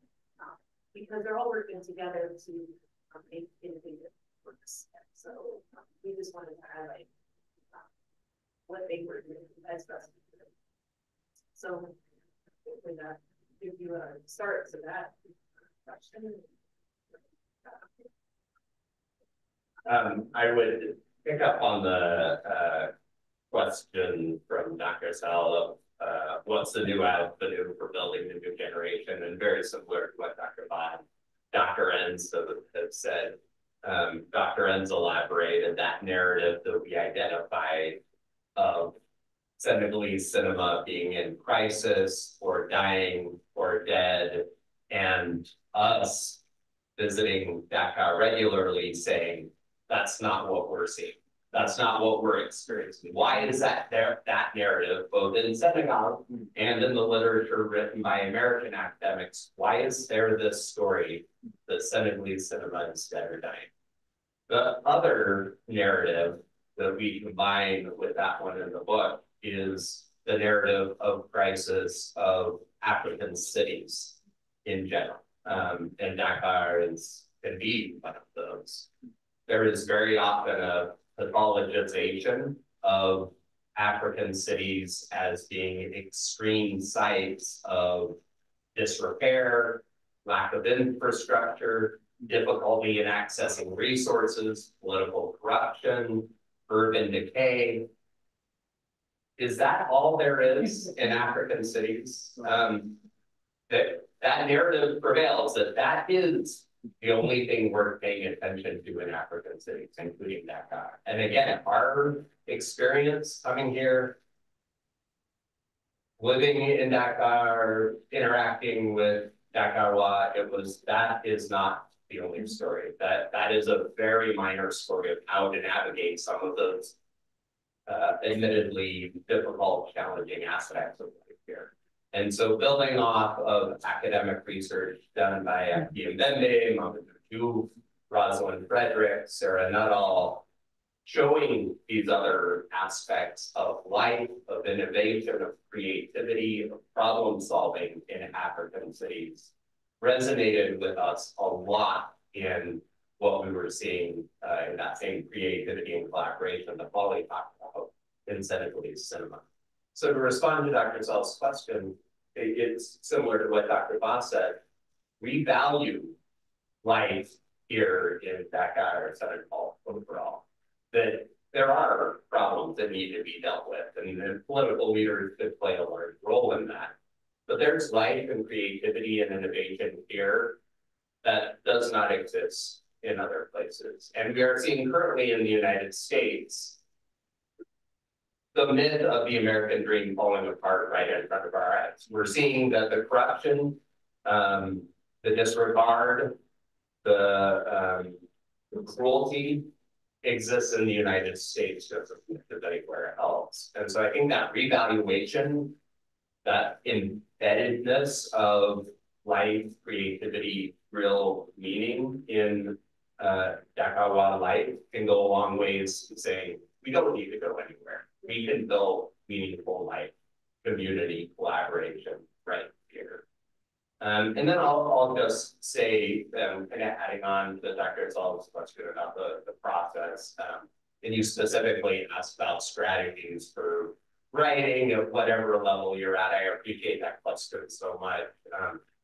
because they're all working together to make innovative works. So we just wanted to highlight what they were doing as best we could. So with that, give you a start to that question. I would pick up on the question from Dr. Sal of what's the new avenue for building the new generation, and very similar to what Dr. Bond, Dr. Enns have said. Dr. Enns elaborated that narrative that we identified of Senegalese cinema being in crisis or dying or dead, and us visiting Dakar regularly saying, that's not what we're seeing. That's not what we're experiencing. Why is that narrative, both in Senegal and in the literature written by American academics, why is there this story that Senegalese cinema is dead or dying? The other narrative that we combine with that one in the book is the narrative of crisis of African cities in general. And Dakar can be one of those. There is very often a pathologization of African cities as being extreme sites of disrepair, lack of infrastructure, difficulty in accessing resources, political corruption, urban decay. Is that all there is in African cities? That narrative prevails, that is the only thing worth paying attention to in African cities, including Dakar. And again, our experience coming here, living in Dakar, interacting with Dakarois, that is not the only story. That is a very minor story of how to navigate some of those admittedly difficult, challenging aspects of life here. And so building off of academic research done by Akim Bembe, Mamadou Diouf, Rosalind Frederick, Sarah Nuttall, showing these other aspects of life, of innovation, of creativity, of problem solving in African cities resonated with us a lot in what we were seeing in that same creativity and collaboration that Polly talked about in Senegalese cinema. So to respond to Dr. Zell's question, it's similar to what Dr. Voss said. We value life here in Dakar, Senegal overall, that there are problems that need to be dealt with, and political leaders could play a large role in that. But there's life and creativity and innovation here that does not exist in other places. And we are seeing currently in the United States the myth of the American dream falling apart right in front of our eyes. We're seeing that the corruption, the disregard, the cruelty exists in the United States just as anywhere else. And so I think that revaluation, that embeddedness of life, creativity, real meaning in Dakarois life can go a long ways to saying, we don't need to go anywhere. We can build meaningful life, community, collaboration right here. And then I'll just say, kind of adding on to Dr. Zell's question about the process, and you specifically asked about strategies for writing at whatever level you're at. I appreciate that question so much.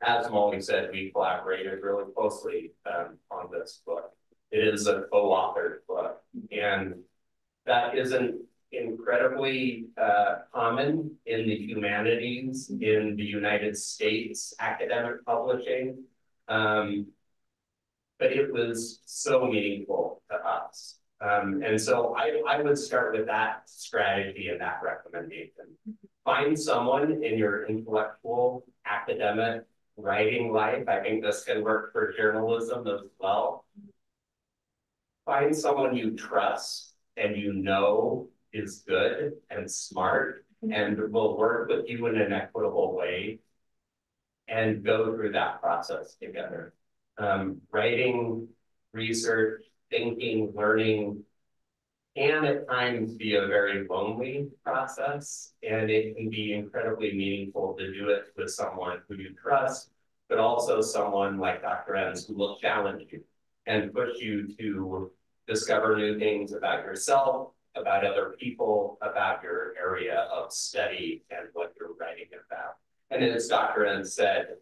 as Molly said, we collaborated really closely on this book. It is a co-authored book, and that isn't incredibly common in the humanities in the United States academic publishing. But it was so meaningful to us. And so I would start with that strategy and that recommendation. Find someone in your intellectual, academic, writing life. I think this can work for journalism as well. Find someone you trust and you know is good and smart and will work with you in an equitable way, and go through that process together. Writing, research, thinking, learning can at times be a very lonely process, and it can be incredibly meaningful to do it with someone who you trust, but also someone like Dr. Enns who will challenge you and push you to discover new things about yourself, about other people, about your area of study and what you're writing about. And as Dr. Enns said,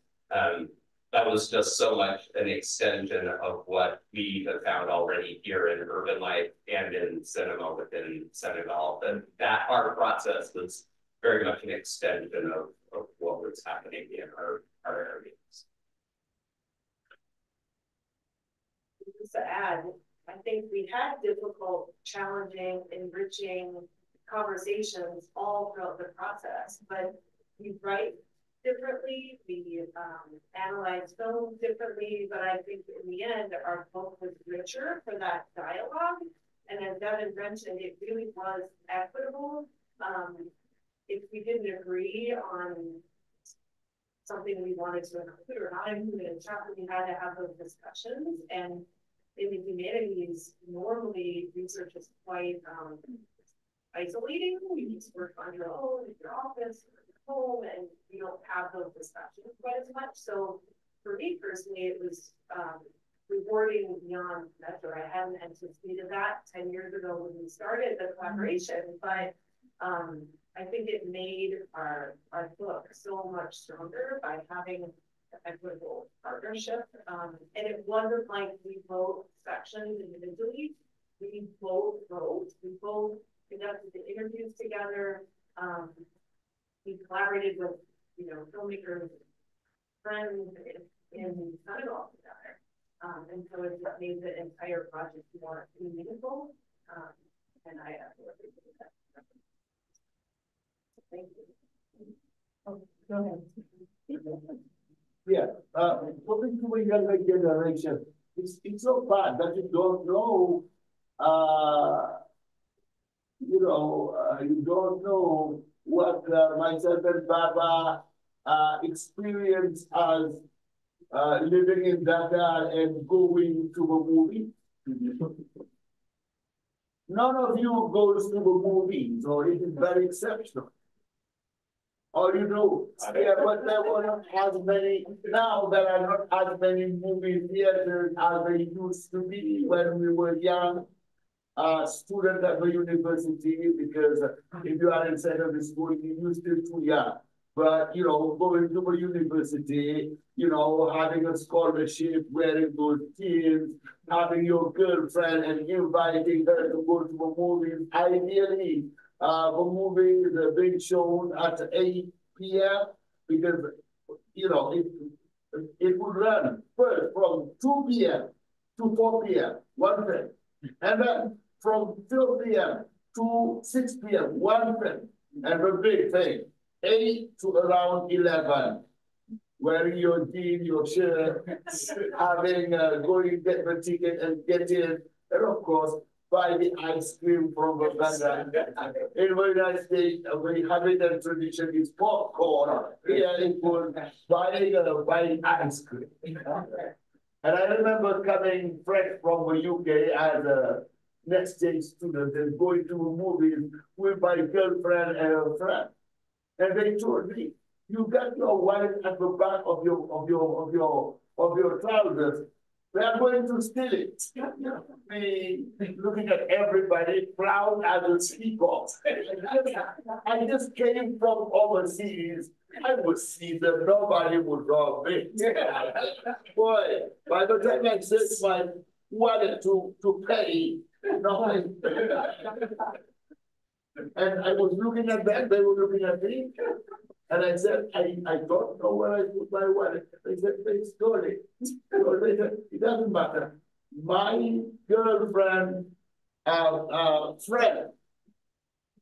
that was just so much an extension of what we have found already here in urban life and in cinema within Senegal. That our process was very much an extension of what was happening in our areas. Just to add, I think we had difficult, challenging, enriching conversations all throughout the process, but we write differently, we analyze film differently, but I think in the end, our book was richer for that dialogue. And as Devin mentioned, it really was equitable. If we didn't agree on something we wanted to include or not include in the chapter, we had to have those discussions. And in the humanities, normally research is quite isolating. You need to work on your own, in your office, home, and you don't have those discussions quite as much. So for me personally, it was rewarding beyond measure. I hadn't anticipated that 10 years ago when we started the collaboration, but I think it made our book so much stronger by having an equitable partnership. And it wasn't like we wrote sections individually. We both wrote, we both conducted the interviews together. We collaborated with, filmmakers, friends in Senegal together. And so it just made the entire project more meaningful. And I appreciate that. Thank you. Oh, go ahead. Yeah, talking to a younger generation, it's so bad that you don't know, you don't know what myself and Baba experience as living in Dakar and going to a movie. None of you goes to a movie, so it is very exceptional. Or but there were not as many, now there are not as many movie theaters as they used to be when we were young. Student at the university, because if you are in secondary school, you're still too young. But, going to the university, having a scholarship, wearing those jeans, having your girlfriend and inviting her to go to the movies. Ideally, the movie is being shown at 8 p.m. because, it would run first from 2 p.m. to 4 p.m., one thing. And then from 2 p.m. to 6 p.m., one thing. And the big thing, 8 to around 11, wearing your jeans, your shirt, having, going get the ticket and get in. And of course, buy the ice cream from the vendor. In the United States, we have it and tradition is popcorn. Here it was buying ice cream. And I remember coming fresh from the UK as a next stage student and going to a movie with my girlfriend and her friend. And they told me, you got your wallet at the back of your trousers. We are going to steal it. We looking at everybody proud as a seagulls. I just came from overseas. I would see that nobody would rob me. Boy, by the time I said my wallet to pay, no, and I was looking at them, they were looking at me. And I said, I don't know where I put my wallet. They said, they stole it. So they said, it doesn't matter. My girlfriend, friend,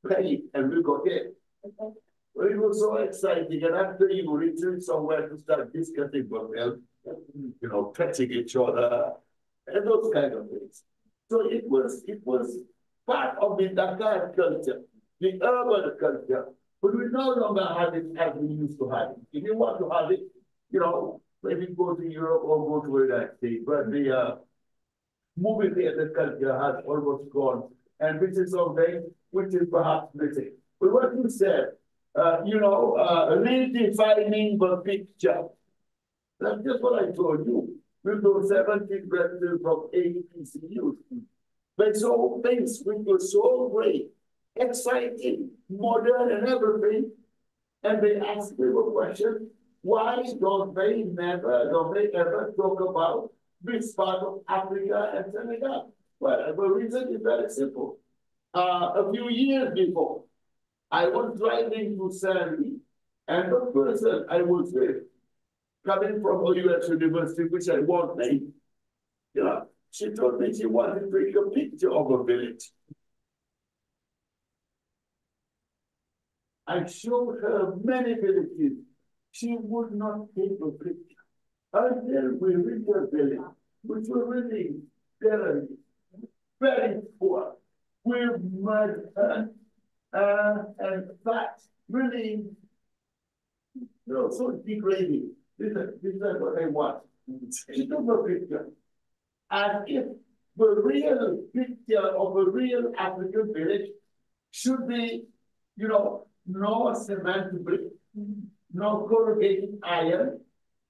paid, and we got it. Well, it was so exciting. And after you return somewhere to start discussing about health, touching each other, and those kind of things. So it was part of the Dakar culture, the urban culture. But we no longer have it as we used to have it. If you want to have it, maybe go to Europe or go to the United States. But the movie theater culture has almost gone. And this is something which is perhaps missing. But what you said, redefining the picture. That's just what I told you. With those 17 residents from 80 PCUs. But so things which were so great, exciting, modern and everything. And they ask me a question, why don't they ever talk about this part of Africa and Senegal? Well, the reason is very simple. A few years before, I was driving to Sandy, and the person I was with, coming from a US university, which I won't name, she told me she wanted to take a picture of a village. I showed her many villages. She would not take a picture until we reached a village, which was really very, very poor, with mud and fat, really, so degrading. This is what I want. She took a picture. And if the real picture of a real African village should be, no cement brick, no corrugated iron,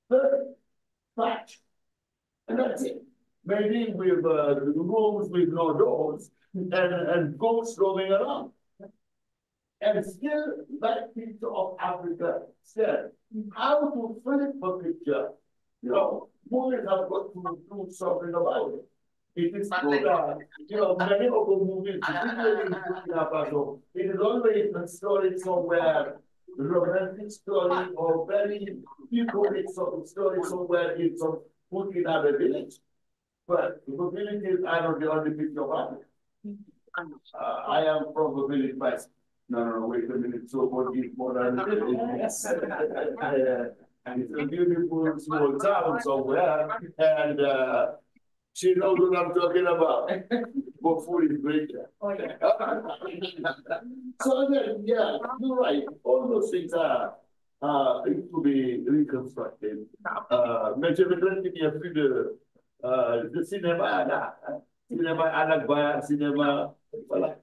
but flat. And that's it. Maybe with rooms with no doors and goats roaming around. And still that picture of Africa said, how to flip a picture, movies have got to do something about it. It is true that, many of the movies, particularly in Burkina Faso, it is always a story somewhere, romantic story or very bucolic story somewhere in some Burkina village. But the villages are not the only picture of Africa. I am from the village myself. No, wait a minute. So what is more than a village? And it's a beautiful small town somewhere. And she knows what I'm talking about. But food is great. Oh, yeah. So then, yeah, you're right. All those things are to be reconstructed. Mais je voudrais dire plus de cinéma là. Cinéma à la barre, cinéma. Voilà.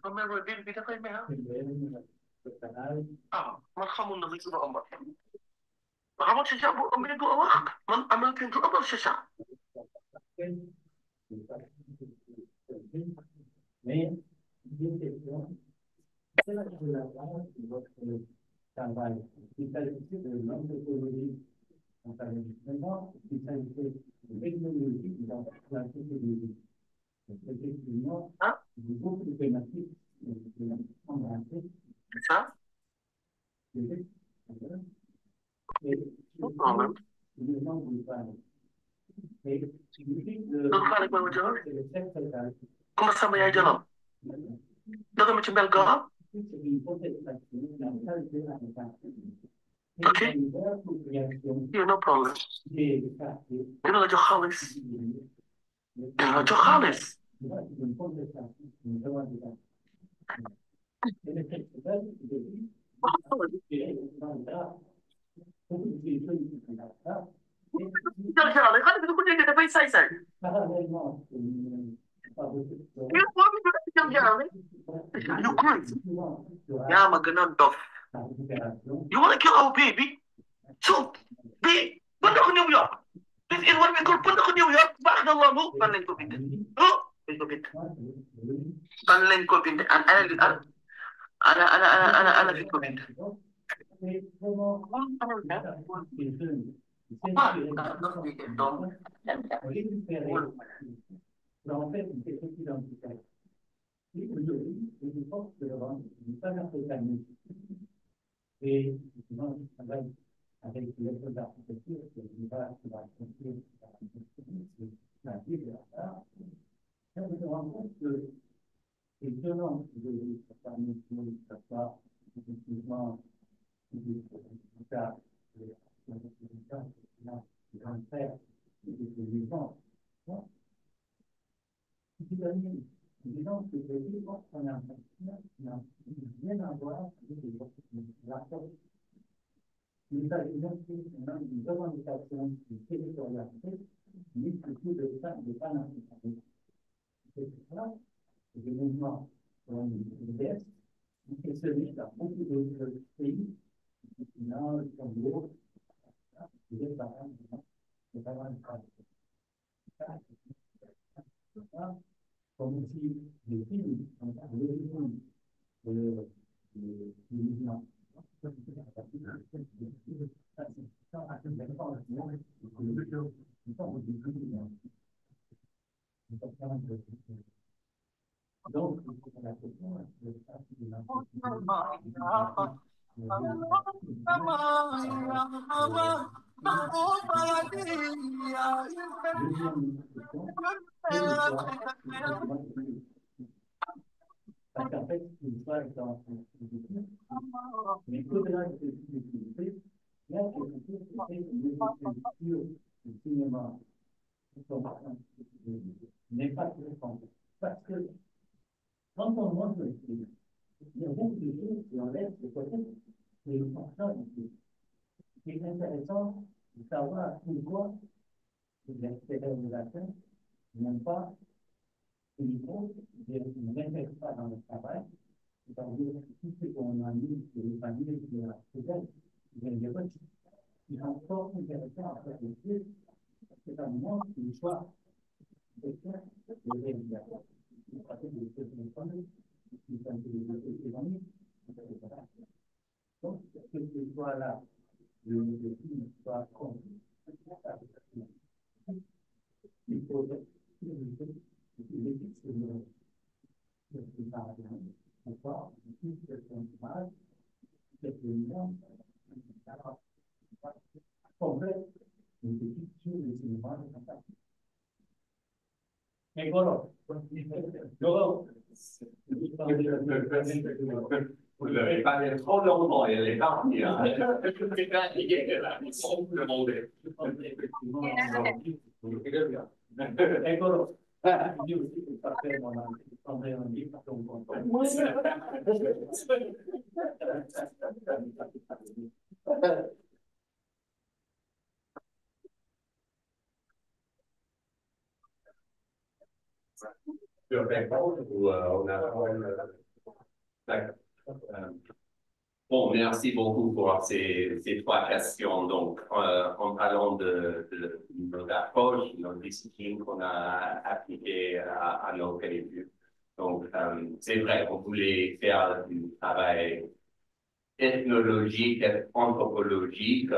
Remember, bi dafay may man xamul na li ci ëmb. Xamul ci sa bu ëmbee du wax man américain du ëmbal ci sa. Mais Ça? No problem. Look how like my job. Come sama yaay jalam. Doga mi ci mbel go. Okay. Yeah, no problem. Dina la jox xaalis. Dina la jox xaalis. Jal xale bi du ko dégg dafay say-say. You want me to jam jam? You crazy. Yeah, I'm gonna dof. You wanna kill our baby? So, babe, what the New York? Edward Nicole punta ko New York. Bakit nawa mo? Panleng ko pinta. Oh, pinta pinta. Panleng ko pinta. Ana ko pinta. Vous l'avez pas bien trop longtemps, il est parti. C'est fatigué, là. Ils sont demandés. Tu réponds ou on a... D'accord. Bon, merci beaucoup pour ces trois questions. Donc, en parlant de notre approche, notre discipline qu'on a appliquée à nos pays. Donc, c'est vrai, on voulait faire du travail ethnologique et anthropologique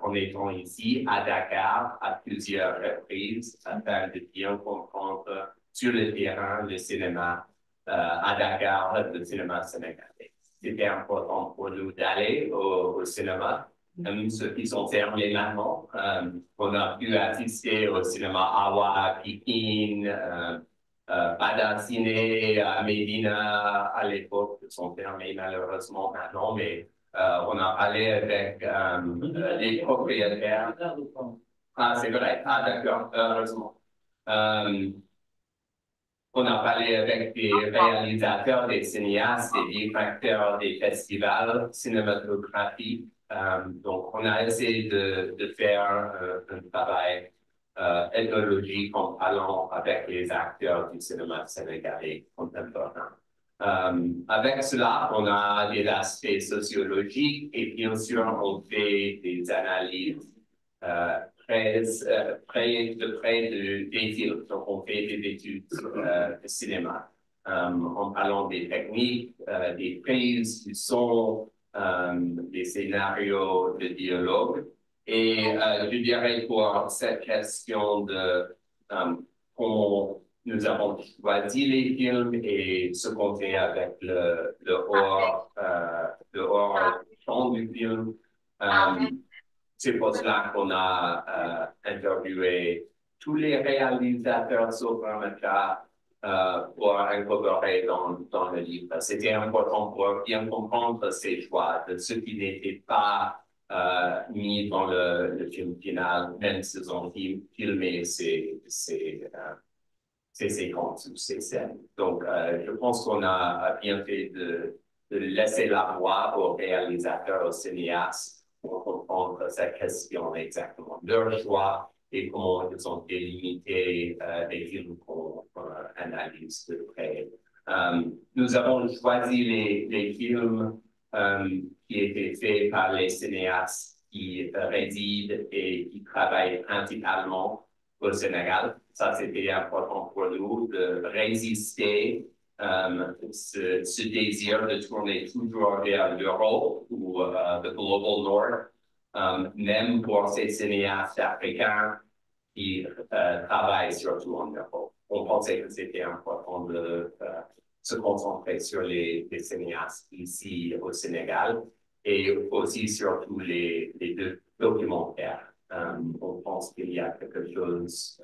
en étant ici à Dakar à plusieurs reprises afin de bien comprendre sur le terrain le cinéma à Dakar, le cinéma sénégalais. C'était important pour nous d'aller au cinéma, même ceux qui sont fermés maintenant. On a pu assister au cinéma Awa à Pikine, Bada Ciné à Médina à l'époque, ils sont fermés malheureusement maintenant, mais on a parlé avec les propriétaires. Ah, c'est vrai. Ah, d'accord, heureusement. On a parlé avec des réalisateurs, des cinéastes, des directeurs des festivals cinématographiques. Donc, on a essayé de faire un travail ethnologique en parlant avec les acteurs du cinéma sénégalais contemporain. Avec cela, on a des aspects sociologiques et bien sûr, on fait des analyses près des films. Donc, on fait des études de cinéma en parlant des techniques, des prises, du son, des scénarios de dialogue. Et je dirais pour cette question de comment nous avons choisi les films et ce qu'on fait avec le hors champ du film. C'est pour cela qu'on a interviewé tous les réalisateurs sur Ramata pour incorporer dans le livre. C'était important pour bien comprendre ces choix, de ce qui n'était pas mis dans le film final, même s'ils ont filmé ces séquences ou ces scènes. Donc, je pense qu'on a bien fait de laisser la voix aux réalisateurs, aux cinéastes pour comprendre cette question exactement, leur choix et comment ils ont délimité les films qu'on analyse de près. Nous avons choisi les films qui étaient faits par les cinéastes qui résident et qui travaillent principalement au Sénégal. Ça, c'était important pour nous de résister ce désir de tourner toujours vers l'Europe ou le Global North, même pour ces cinéastes africains qui travaillent surtout en Europe. On pensait que c'était important de se concentrer sur les cinéastes ici au Sénégal et aussi surtout les deux documentaires. On pense qu'il y a quelque chose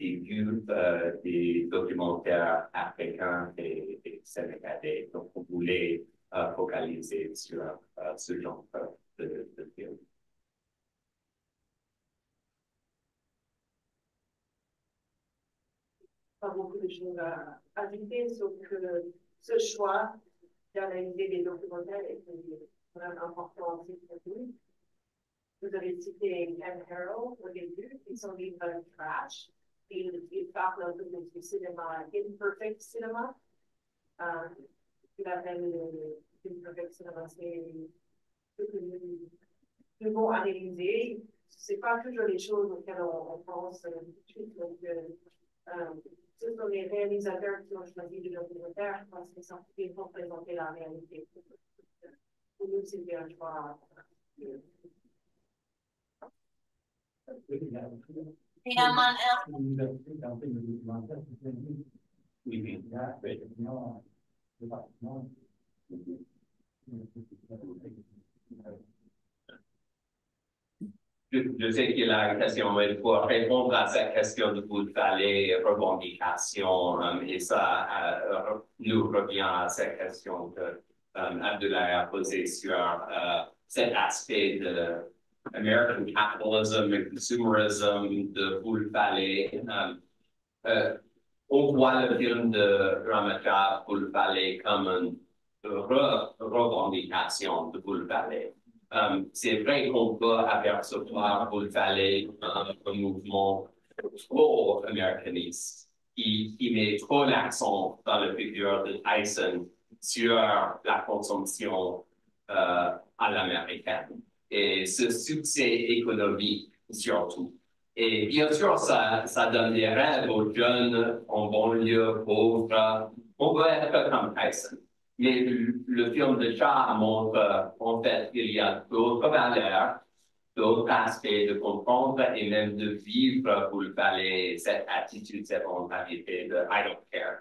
des documentaires africains et sénégalais. Donc, on voulait focaliser sur ce genre de film. Pas beaucoup de choses à ajouter, sauf que ce choix d'analyser des documentaires est vraiment important aussi pour nous. Vous avez cité Ken Harrell au début, et son livre Trash. Il parle un peu du cinéma, imperfect cinéma. Il appelle imperfect cinéma, c'est le mot analyser. C'est pas toujours les choses auxquelles on pense tout de suite. Donc, ce sont les réalisateurs qui ont choisi le documentaire parce qu'ils vont présenter la réalité. Pour nous, c'est bien un choix. Je sais qu'il a une question, mais pour répondre à cette question de vous fallait revendication, et ça nous revient à cette question que Abdoulaye a posée sur cet aspect de American capitalism et consumerism de Bull Valley. On voit le film de Ramata Bull Valley comme une revendication de Bull Valley. C'est vrai qu'on peut apercevoir Bull Valley un mouvement trop américaniste qui met trop l'accent dans le figure de Tyson sur la consommation à l'américaine et ce succès économique surtout. Et bien sûr, ça donne des rêves aux jeunes en banlieue pauvre. On veut être comme Tyson. Mais le film de chat montre en fait qu'il y a d'autres valeurs, d'autres aspects de comprendre et même de vivre pour le palais, cette attitude, cette mentalité de I don't care.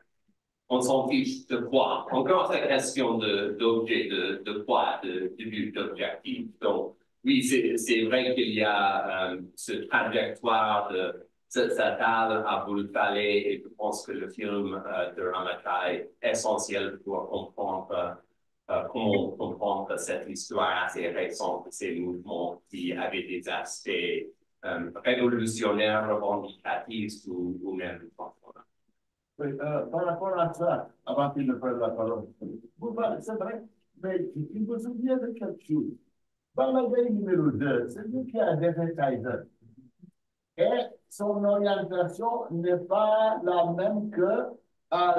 On s'en fiche de quoi? Encore cette question d'objet, de quoi, de but, d'objectif. Donc, oui, c'est vrai qu'il y a ce trajectoire de s'attale à vous le palais et je pense que le film de Ramata est essentiel pour comprendre comment comprendre cette histoire assez récente de ces mouvements qui avaient des aspects révolutionnaires, revendicatifs ou même transformants. Oui, par rapport à ça, avant qu'il ne prenne la parole, c'est vrai, mais il me souvient de quelque chose. Dans la veille numéro 2, c'est lui qui a défait Kaiser. Et son orientation n'est pas la même que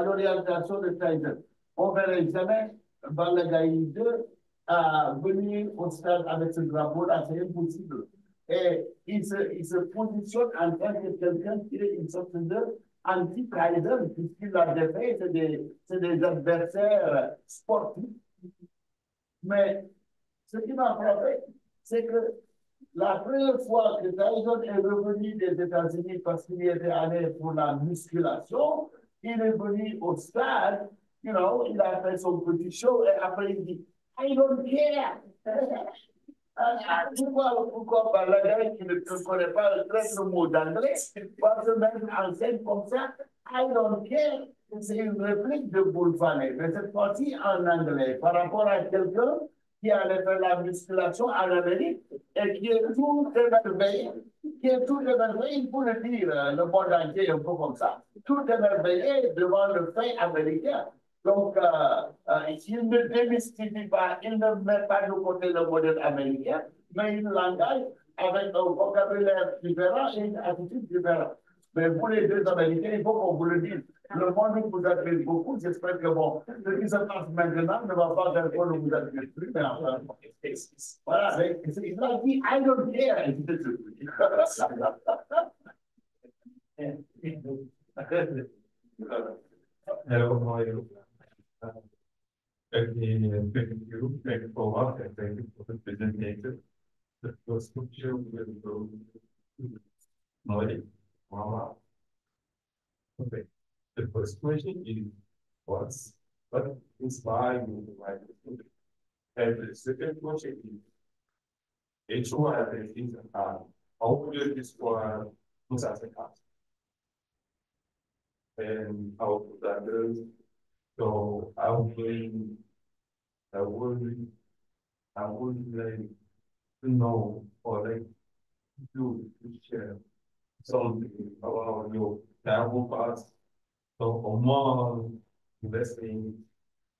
l'orientation de Kaiser. On ne verrait jamais Balagaï 2 venir au stade avec ce drapeau-là, c'est impossible. et il se positionne en tant que quelqu'un qui est une sorte de anti-Kaiser, puisqu'il a défait, c'est des adversaires sportifs. Mais ce qui m'a frappé, c'est que la première fois que Tyson est revenu des États-Unis parce qu'il y était allé pour la musculation, il est venu au stade, you know, il a fait son petit show et après il dit, I don't care. Pourquoi Balaga qui ne connaît pas le mot d'anglais va se mettre en scène comme ça? I don't care. C'est une réplique de Boulvané, mais cette fois-ci en anglais, par rapport à quelqu'un qui allait faire la musculation en Amérique et qui est tout émerveillé, il faut le dire, le monde entier est un peu comme ça, tout émerveillé devant le fait américain. Donc, il ne démystifie pas, il ne met pas de côté le modèle américain, mais il l'engage avec un vocabulaire différent et une attitude différente. Mais vous, les deux Américains, il faut qu'on vous le dise. Le monde vous admire beaucoup. J'espère que bon, ce qui se passe maintenant ne va pas faire qu'on ne vous admire plus. Mais enfin, voilà, il a dit, I don't care. Hello, how are you? Thank you. Thank you for what and thank you for the presentation. The first picture will go to Wow. Okay. The first question is what inspired you to write this book? And the second question is HR is how would you describe Musasa and how that is? So I would like to know or like to share something about your travel past. So Oman, investing,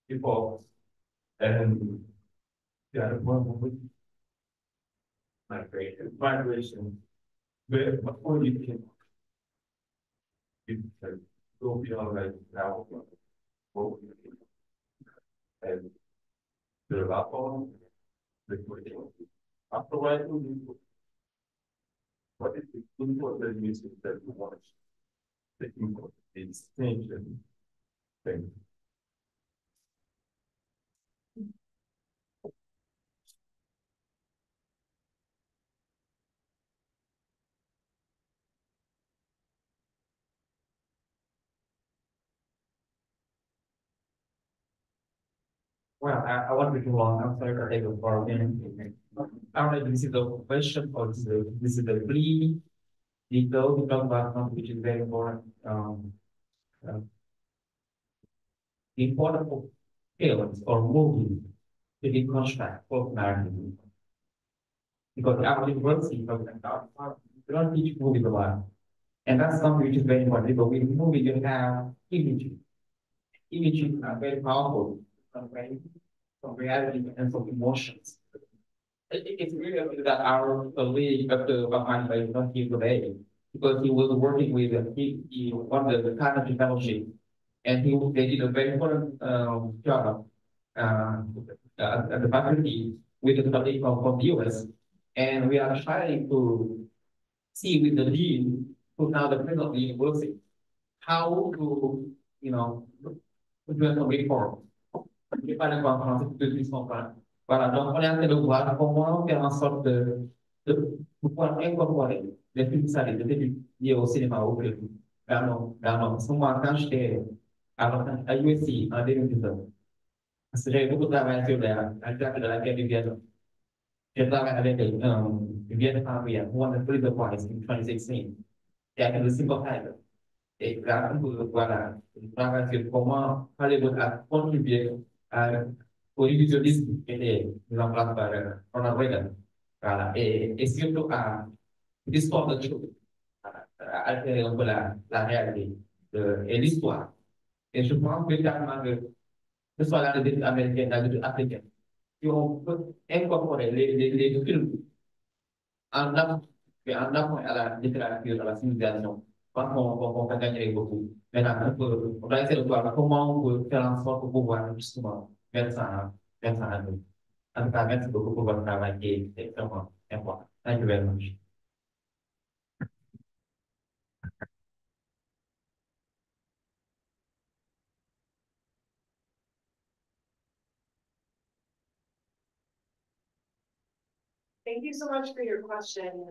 hip hop, and yeah, one with migration. But before you can go beyond like travel, and the platform, the curriculum. After writing, what is the important music that you want? The important distinction thing. Well, I want to go on. I'm sorry for taking for a minute. I don't know if this is the question or this is the plea. We talk about something which is very important. Uh, the importance of films or movies to be construct of narrative. Because our university, for example, we don't teach movies a lot. And that's something which is very important. Because with movies, you have images. Images are very powerful from reality and from emotions. It's really amazing that our colleague, Dr. Bahman, is not here today because he was working with he won the Carnegie Fellowship, and they did a very important job at the faculty with the colleague from the US, and we are trying to see with the dean who's now the president of the university how to do some reform. Pada konstitusi sopan. Para donc on est en train de voir comment faire en sorte de pouvoir incorporer les films salés, les films liés au cinéma au Brésil. Dans moment, quand j'étais à USC en 2019, parce que j'avais beaucoup travaillé sur la carte de laquelle ils viennent. J'ai travaillé avec ils viennent en Avril, won the Pulitzer Prize in 2016. Et avec le Simple Tiger. Et là, voilà, je travaille sur comment Hollywood a contribué au visualisme qui était mis en place par Ronald Reagan. Voilà. Et surtout à l'histoire de truth, à altérer un peu la réalité et l'histoire. Et je pense véritablement que ce soit dans les études américaines, dans les études africaines, si on peut incorporer les films en apportant à la littérature, à la civilisation, je pense qu'on va gagner beaucoup. Maintenant, on va essayer de voir comment on peut faire en sorte de pouvoir justement mettre ça en œuvre. En tout cas, merci beaucoup pour votre travail qui est extrêmement important. Thank you very much. Thank you so much for your question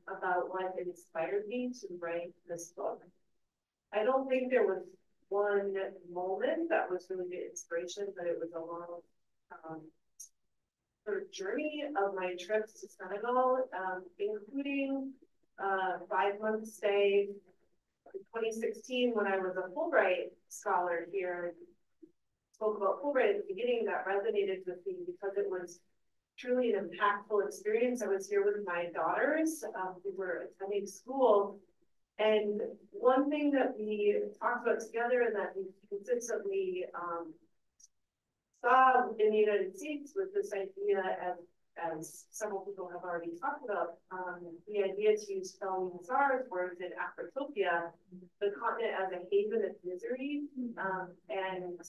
about what inspired me to write this book. I don't think there was one moment that was really the inspiration, but it was a long sort of journey of my trips to Senegal, including 5-month stay in 2016 when I was a Fulbright scholar here. Spoke about Fulbright at the beginning, that resonated with me because it was truly an impactful experience. I was here with my daughters who were attending school. And one thing that we talked about together and that we consistently saw in the United States was this idea, as several people have already talked about, the idea to use Palaver's words in Afrotopia, the continent as a haven of misery, and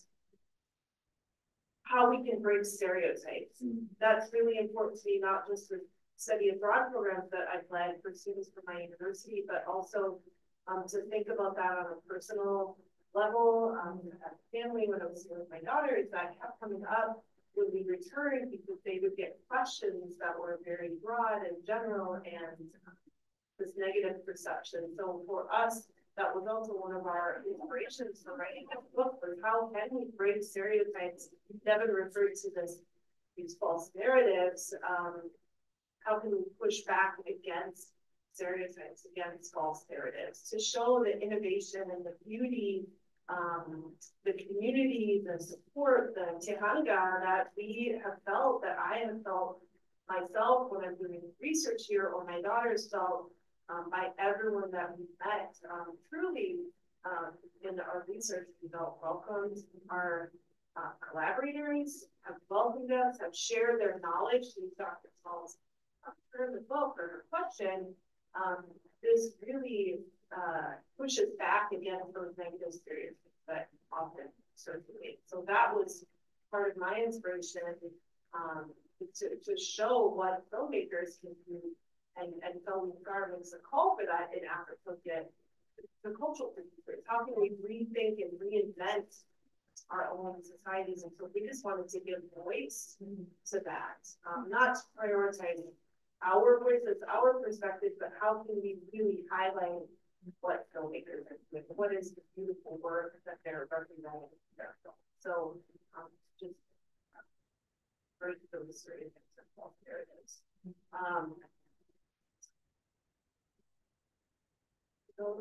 how we can break stereotypes. That's really important to me, not just with study abroad programs that I've led for students from my university, but also to think about that on a personal level. As a family, when I was here with my daughters, that kept coming up when we returned because they would get questions that were very broad and general and this negative perception. So for us, that was also one of our inspirations for writing this book, was how can we break stereotypes? Devin referred to these false narratives. How can we push back against stereotypes, against false narratives, to show the innovation and the beauty, the community, the support, the tehanga that we have felt, that I have felt myself when I'm doing research here, or my daughters felt by everyone that we met. Truly, in our research, we felt welcomed. Our collaborators have welcomed us, have shared their knowledge. These Dr. Small's for the book or her question, this really pushes back against those negative stereotypes that often circulate. So that was part of my inspiration to show what filmmakers can do, and Palaver makes a call for that in Afrotopia, the cultural producers. How can we rethink and reinvent our own societies? And so we just wanted to give voice to that, not to prioritize our voices, our perspective, but how can we really highlight what filmmakers are doing? What is the beautiful work that they're representing in their film? So just break those stereotypes and false narratives.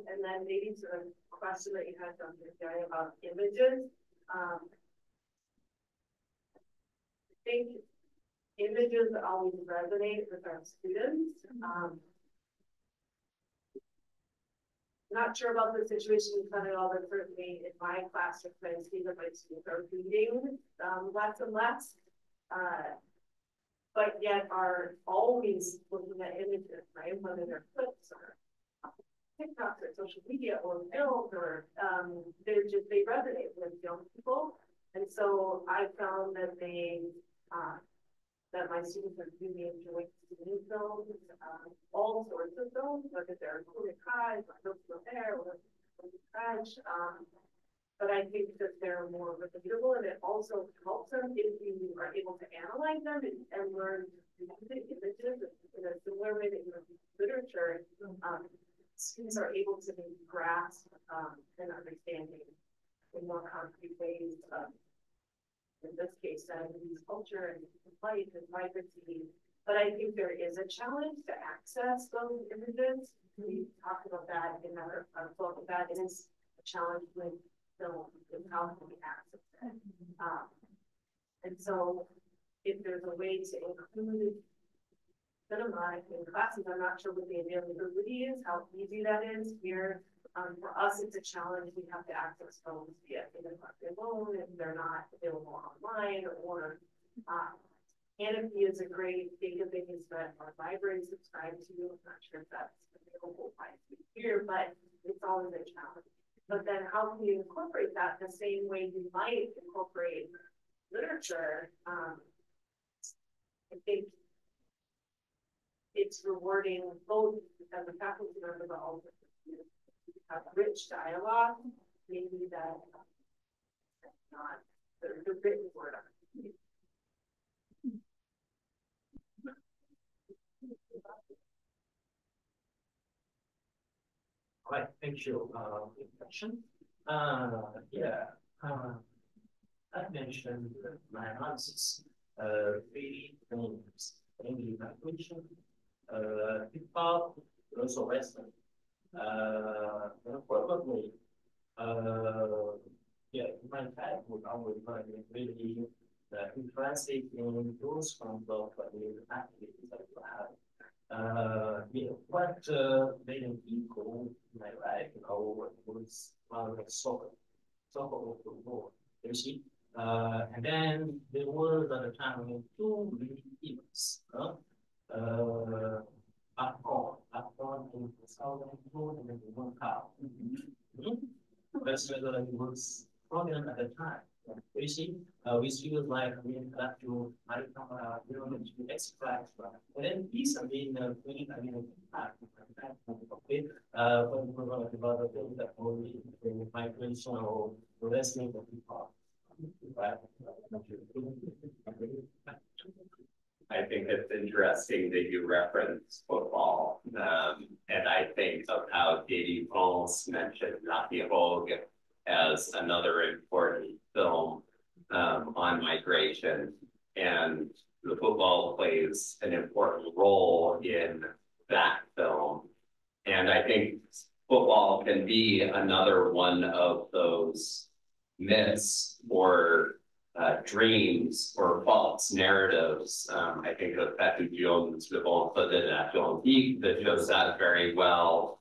And then maybe to the question that you had, Dr. Jay, about images. I think images always resonate with our students. Not sure about the situation in Senegal, but certainly in my classroom, I see that my students are reading less and less, but yet are always looking at images, right? Whether they're clips or TikToks or social media or films, or they resonate with young people. And so I found that that my students are really enjoying seeing films, all sorts of films, whether they're Kurikai, or Palaver, or French. But I think that they're more relatable, and it also helps them if you are able to analyze them and learn to use the images in a similar way that you would use literature. Students are able to grasp and understanding in more concrete ways. In this case, culture and life and vibrancy. But I think there is a challenge to access those images. We talked about that in our book. That is a challenge with film, with how can we access it. And so if there's a way to include cinema in classes, I'm not sure what the availability is, how easy that is. Here, for us, it's a challenge. We have to access films via phone if they're not available online, or Canopy is a great database that our library subscribe to. I'm not sure if that's available here, but it's always a challenge. But then how can you incorporate that the same way you might incorporate literature? I think it's rewarding both as a faculty member, but also have rich dialogue, maybe that not the written word. All right, thank you. Good question. Yeah, I mentioned my analysis, three things, namely migration, hip hop, also Western. Probably, yeah, my type would always really interested in those kinds of activities that you have. Yeah, what made an equal in my life, was soccer, soccer of the world, you see. And then there was at the time when two really events, AFCON in 2002 and then the World Cup. That's whether it was prominent at the time. You see, we feel like we have to to extract, and then these, okay, when we talk about the only migration or wrestling of people, right? I think it's interesting that you reference football, and I think of how Didi Ponce mentioned La Pirogue as another important film on migration, and the football plays an important role in that film. And I think football can be another one of those myths or dreams or false narratives. I think of Jones Le Bon de l'Atlantique that shows that very well.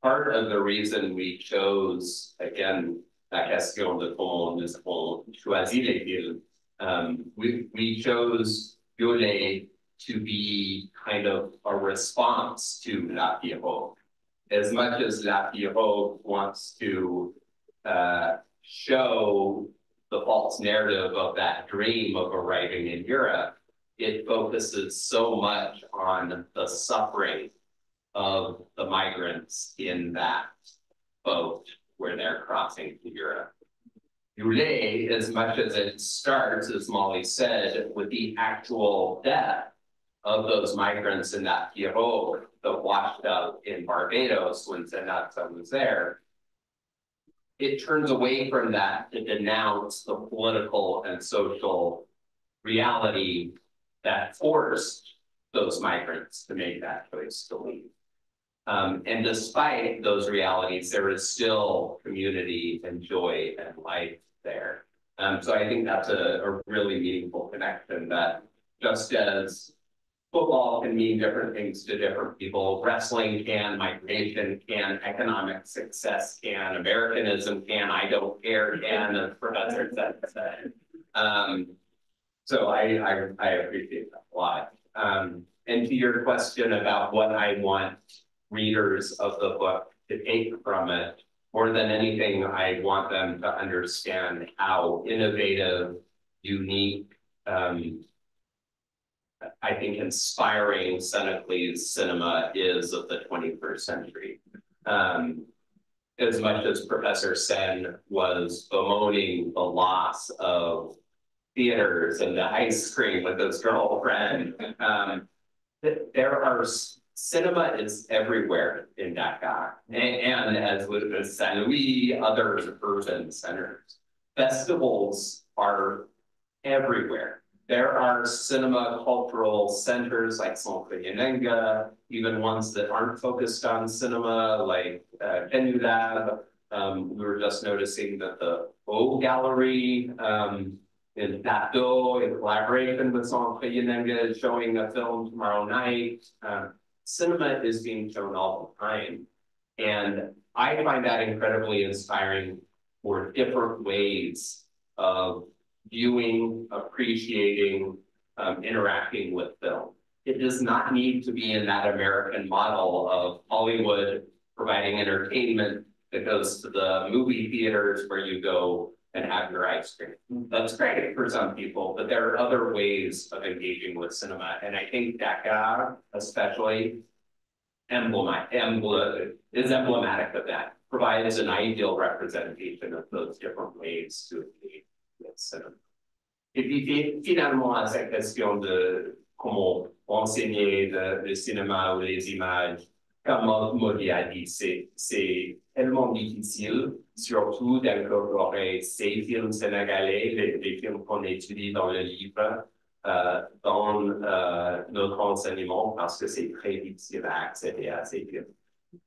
Part of the reason we chose, again, la question de comment nous avons choisi les villes, we chose Violet to be kind of a response to La Pirogue. As much as La Pirogue wants to show the false narrative of that dream of arriving in Europe, it focuses so much on the suffering of the migrants in that boat where they're crossing to Europe. Yule, as much as it starts, as Molly said, with the actual death of those migrants in that pirogue that washed up in Barbados when Zenatza was there, it turns away from that to denounce the political and social reality that forced those migrants to make that choice to leave. And despite those realities, there is still community and joy and life there. So I think that's a really meaningful connection, that just as football can mean different things to different people, wrestling can, migration can, economic success can, Americanism can, I don't care can, as Professor said. So I appreciate that a lot. And to your question about what I want readers of the book to take from it, more than anything, I want them to understand how innovative, unique, I think inspiring Senegalese cinema is of the 21st century. As much as Professor Sen was bemoaning the loss of theaters and the ice cream with his girlfriend, there are cinema is everywhere in Dakar, and as with Saint Louis, other urban centers. Festivals are everywhere. There are cinema cultural centers like Saint-Yanenga, even ones that aren't focused on cinema, like Kenulab. We were just noticing that the O Gallery in Plateau, in collaboration with Saint-Yanenga, is showing a film tomorrow night. Cinema is being shown all the time. And I find that incredibly inspiring for different ways of viewing, appreciating, interacting with film. It does not need to be in that American model of Hollywood providing entertainment that goes to the movie theaters where you go and have your ice cream. That's great for some people, but there are other ways of engaging with cinema. And I think Dakar, especially, is emblematic of that, provides an ideal representation of those different ways to engage with cinema. Et puis finalement, à cette question de comment enseigner le cinéma ou les images, comme Maudie a dit, c'est tellement difficile, surtout d'incorporer ces films sénégalais, les films qu'on étudie dans le livre, dans notre enseignement, parce que c'est très difficile à accéder à ces films.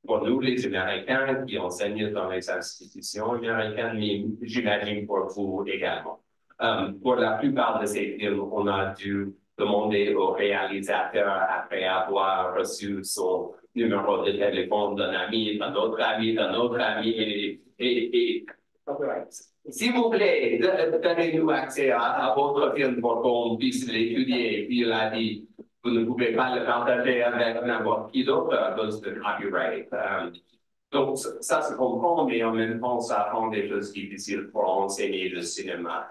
Pour nous, les Américains qui enseignent dans les institutions américaines, mais j'imagine pour vous également. Pour la plupart de ces films, on a dû demander au réalisateur, après avoir reçu son numéro de téléphone d'un ami, d'un autre ami, d'un autre ami, et s'il vous plaît, donnez-nous accès à votre film pour qu'on puisse l'étudier. Et puis il a dit, vous ne pouvez pas le partager avec n'importe qui d'autre à cause de copyright. Donc, ça se comprend, mais en même temps, ça rend des choses difficiles pour enseigner le cinéma.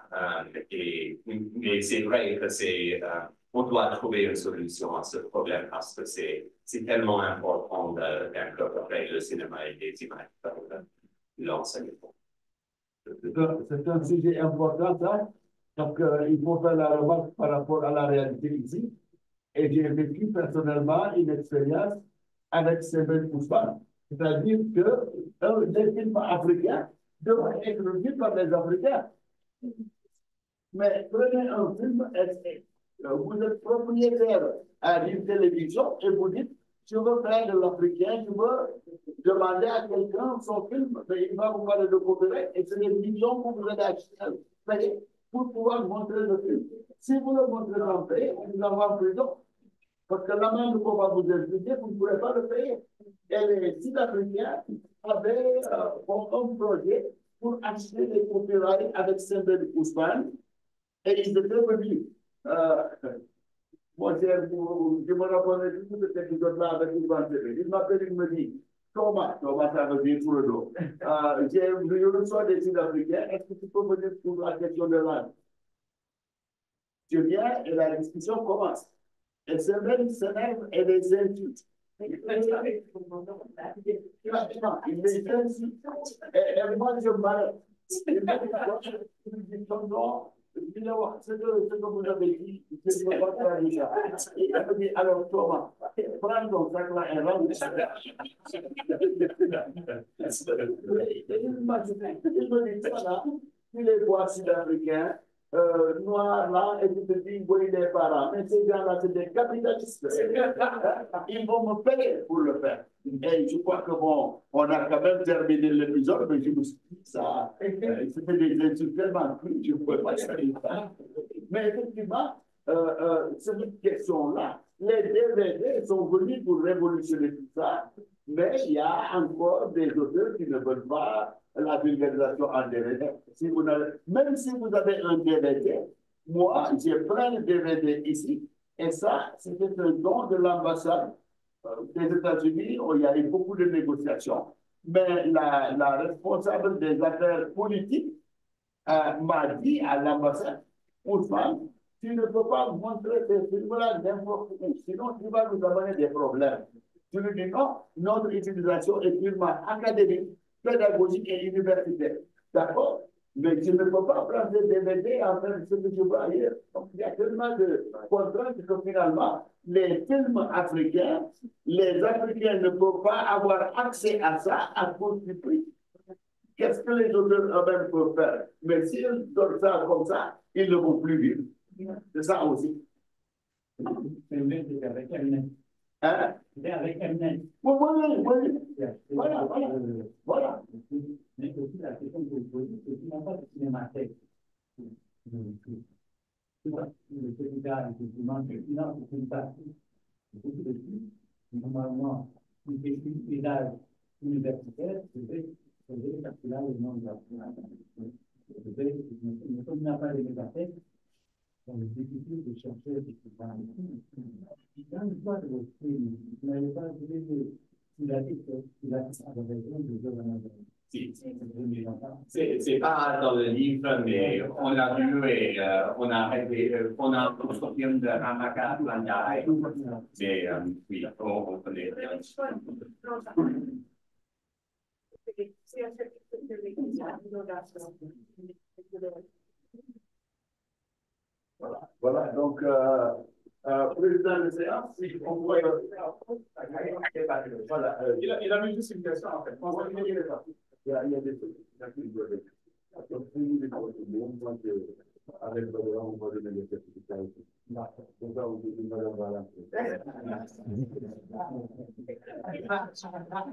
Mais c'est vrai que on doit trouver une solution à ce problème parce que c'est tellement important d'incorporer le cinéma et les images dans l'enseignement. C'est un sujet important, ça. Donc, il faut faire la remarque par rapport à la réalité ici. Et j'ai vécu personnellement une expérience avec Sébastien Ousmane. C'est-à-dire que les films africains doivent être vus par les Africains. Mais prenez un film, vous êtes propriétaire à une télévision et vous dites, je veux faire de l'Africain, je veux demander à quelqu'un son film, mais il va vous parler de copyright et c'est des millions que vous allez acheter pour pouvoir montrer le film. Si vous le montrez en paix, vous allez en prison. Parce que l'amende qu'on va vous expliquer, vous ne pourrez pas le payer. Et les Sud-Africains avaient un projet pour acheter des copyrights avec Sébastien Ousmane et ils étaient venus. Moi, je me rappelle tout cet épisode-là avec Ousmane Sébastien. Il m'appelle, il me dit, Thomas, ça veut dire pour le dos. Je reçois des Sud-Africains, est-ce que tu peux me dire pour la question de langue? Je viens et la discussion commence. Et Sébastien s'énerve et les insulte. Il les insulte. Et moi, je m'arrête. Il me dit, non, c'est ce que vous avez dit, je ne peux pas faire ça. Il me dit, alors Thomas, prends ton sac là et rentre. Il me dit, voilà, tu les vois sud-africains, noirs là, et tu te dis, oui, les parents, mais ces gens-là, c'est des capitalistes. Ils vont me payer pour le faire. Et je crois que bon, on a quand même terminé l'épisode, mais je me suis dit ça, c'était des insultes tellement crues, je ne pouvais pas y ça. Mais effectivement, cette question-là, les DVD sont venus pour révolutionner tout ça, mais il y a encore des auteurs qui ne veulent pas la vulgarisation en DVD. Même si vous avez un DVD, moi, j'ai plein de DVD ici, et ça, c'était un don de l'ambassade des États-Unis où il y a eu beaucoup de négociations. Mais la responsable des affaires politiques m'a dit à l'ambassade, Ousmane, tu ne peux pas montrer ces films-là n'importe où, sinon tu vas nous amener des problèmes. Je lui dis non, notre utilisation est purement académique, pédagogique et universitaire. D'accord? Mais je ne peux pas prendre des DVD et en faire ce que je veux ailleurs. Donc, il y a tellement de contraintes que finalement, les films africains, les Africains ne peuvent pas avoir accès à ça à cause du prix. Qu'est-ce que les auteurs eux-mêmes peuvent faire? Mais s'ils donnent ça comme ça, ils ne vont plus vivre. C'est ça aussi. Hein? Oui. Voilà. Mais aussi la question que vous posez, c'est qu'il n'y a pas de cinémathèque. Le Sénégal, effectivement, c'est une partie. Beaucoup de films, normalement, une question d'âge universitaire, c'est vrai parce que là, le nom de la c'est vrai que comme il n'y a pas de médiathèque, c'est difficile de chercher dans l'histoire de votre film, vous n'avez pas dit il a dit qu'il avait raison de dire C'est pas dans le livre, mais on a vu et on a consortium de Hamaka, mais oui, on connaît bien. Voilà, voilà, donc, président de séance, si on voit. Voilà, il a mis juste une question en fait. Il y a des trucs avec le on va donner des certificats. Donc ça, on dit voilà.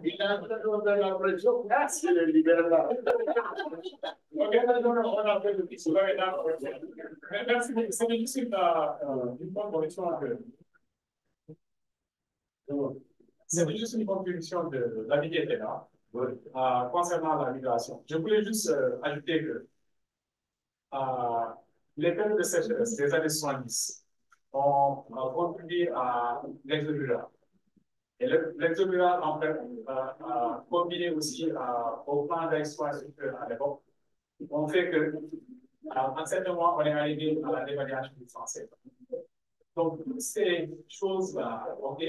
Il a de la pression, c'est le libéral. On a fait le petit soleil là. Merci, c'est juste une bonne correction. C'est juste une contribution de la vie était là concernant la migration. Je voulais juste ajouter que les périodes de sécheresse des années 70 ont contribué à l'exode rural. Et l'exode rural, en fait, combiné aussi au plan d'exploitation à l'époque, on fait que, en certain moment, on est arrivé à la dévaluation du français. Donc, ces choses-là, OK,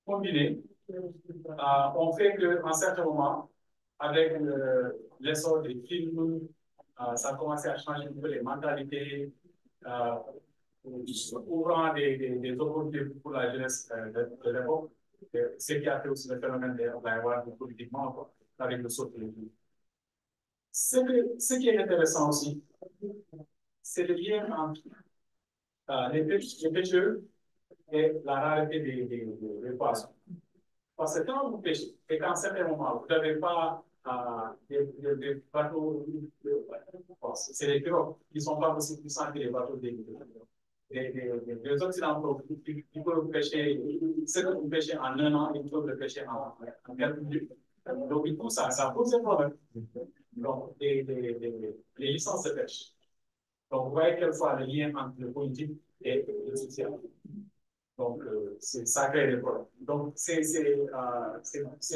combinées, on fait qu'en certain moment, avec l'essor des films, ça a commencé à changer un peu les mentalités, ouvrant des opportunités pour la jeunesse de l'époque, ce qui a fait aussi le phénomène de l'avoir politiquement avec le saut politique. Ce qui est intéressant aussi, c'est le lien entre les pêcheurs et la rareté des poissons. Parce que quand vous pêchez, et qu'à un certain moment, vous n'avez pas des bateaux, c'est les pirogues qui ne sont pas aussi puissants que les bateaux des Occidentaux qui peuvent pêcher, ce que vous pêchez en un an, ils peuvent le pêcher en quelques minutes. Donc, du coup, ça pose un problème. Donc, les licences de pêche. Donc, vous voyez quelquefois le lien entre le politique et le social. Donc, ça crée des problèmes. Donc, c'est ces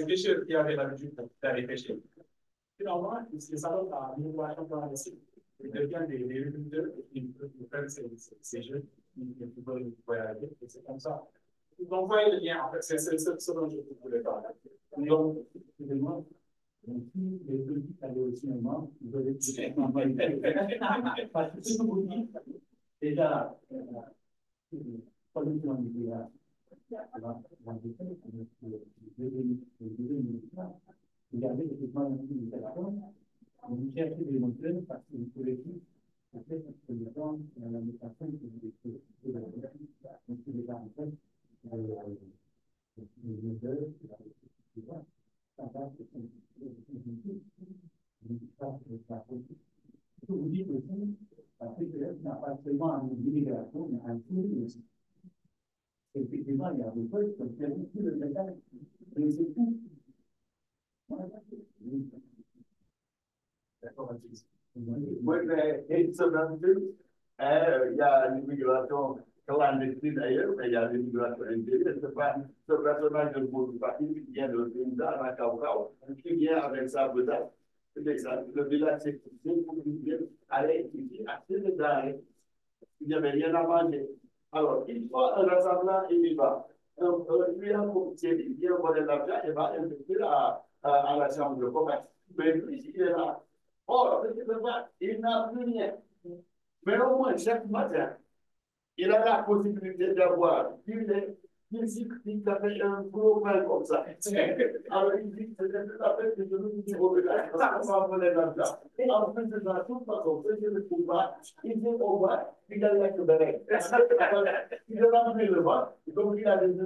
pêcheurs qui avaient l'habitude d'aller pêcher. Finalement, ça donne à l'innovation dans la cible. Ils deviennent des agriculteurs qui prennent ces jeux, qui veulent voyager, et c'est comme ça. Donc, vous voyez le lien, en fait, c'est ce dont je voulais parler. Donc, évidemment, les politiques allaient au cinéma, ils veulent parce que si vous dites, déjà, production nucléaire, il y avait effectivement une limitation, on cherchait des monteurs parce qu'il pouvait plus, peut-être que les gens, la limitation, c'est les gens, en fait, les monteurs, ça va, je vous dis aussi, parce que n'a pas seulement une immigration, mais un tourisme. Effectivement, il y a des choses comme ça, tout le détail, mais c'est tout. Oui, mais il y a l'immigration clandestine d'ailleurs, mais il y a l'immigration intérieure. C'est pas ce personnage de votre parti qui vient de Paysanne à Kaukau, qui vient avec sa bedaine. Le village s'est poussé pour lui aller étudier à Sénégal. Il n'y avait rien à manger. Alors, il faut un rassemblement, il y va. Lui, un comité, il vient voler l'argent et va investir à la chambre de commerce. Mais lui, il est là. Or, il n'a plus rien. Mais au moins, chaque matin, il a la possibilité d'avoir une musique qui fait un gros pain comme ça. Alors, il dit que c'est la peine que je nous dis au village, ça va voler l'argent. Et en plus de ça, toute façon, ce que je ne trouve pas, il dit au moins, il a la que il a rempli le ventre, donc il a des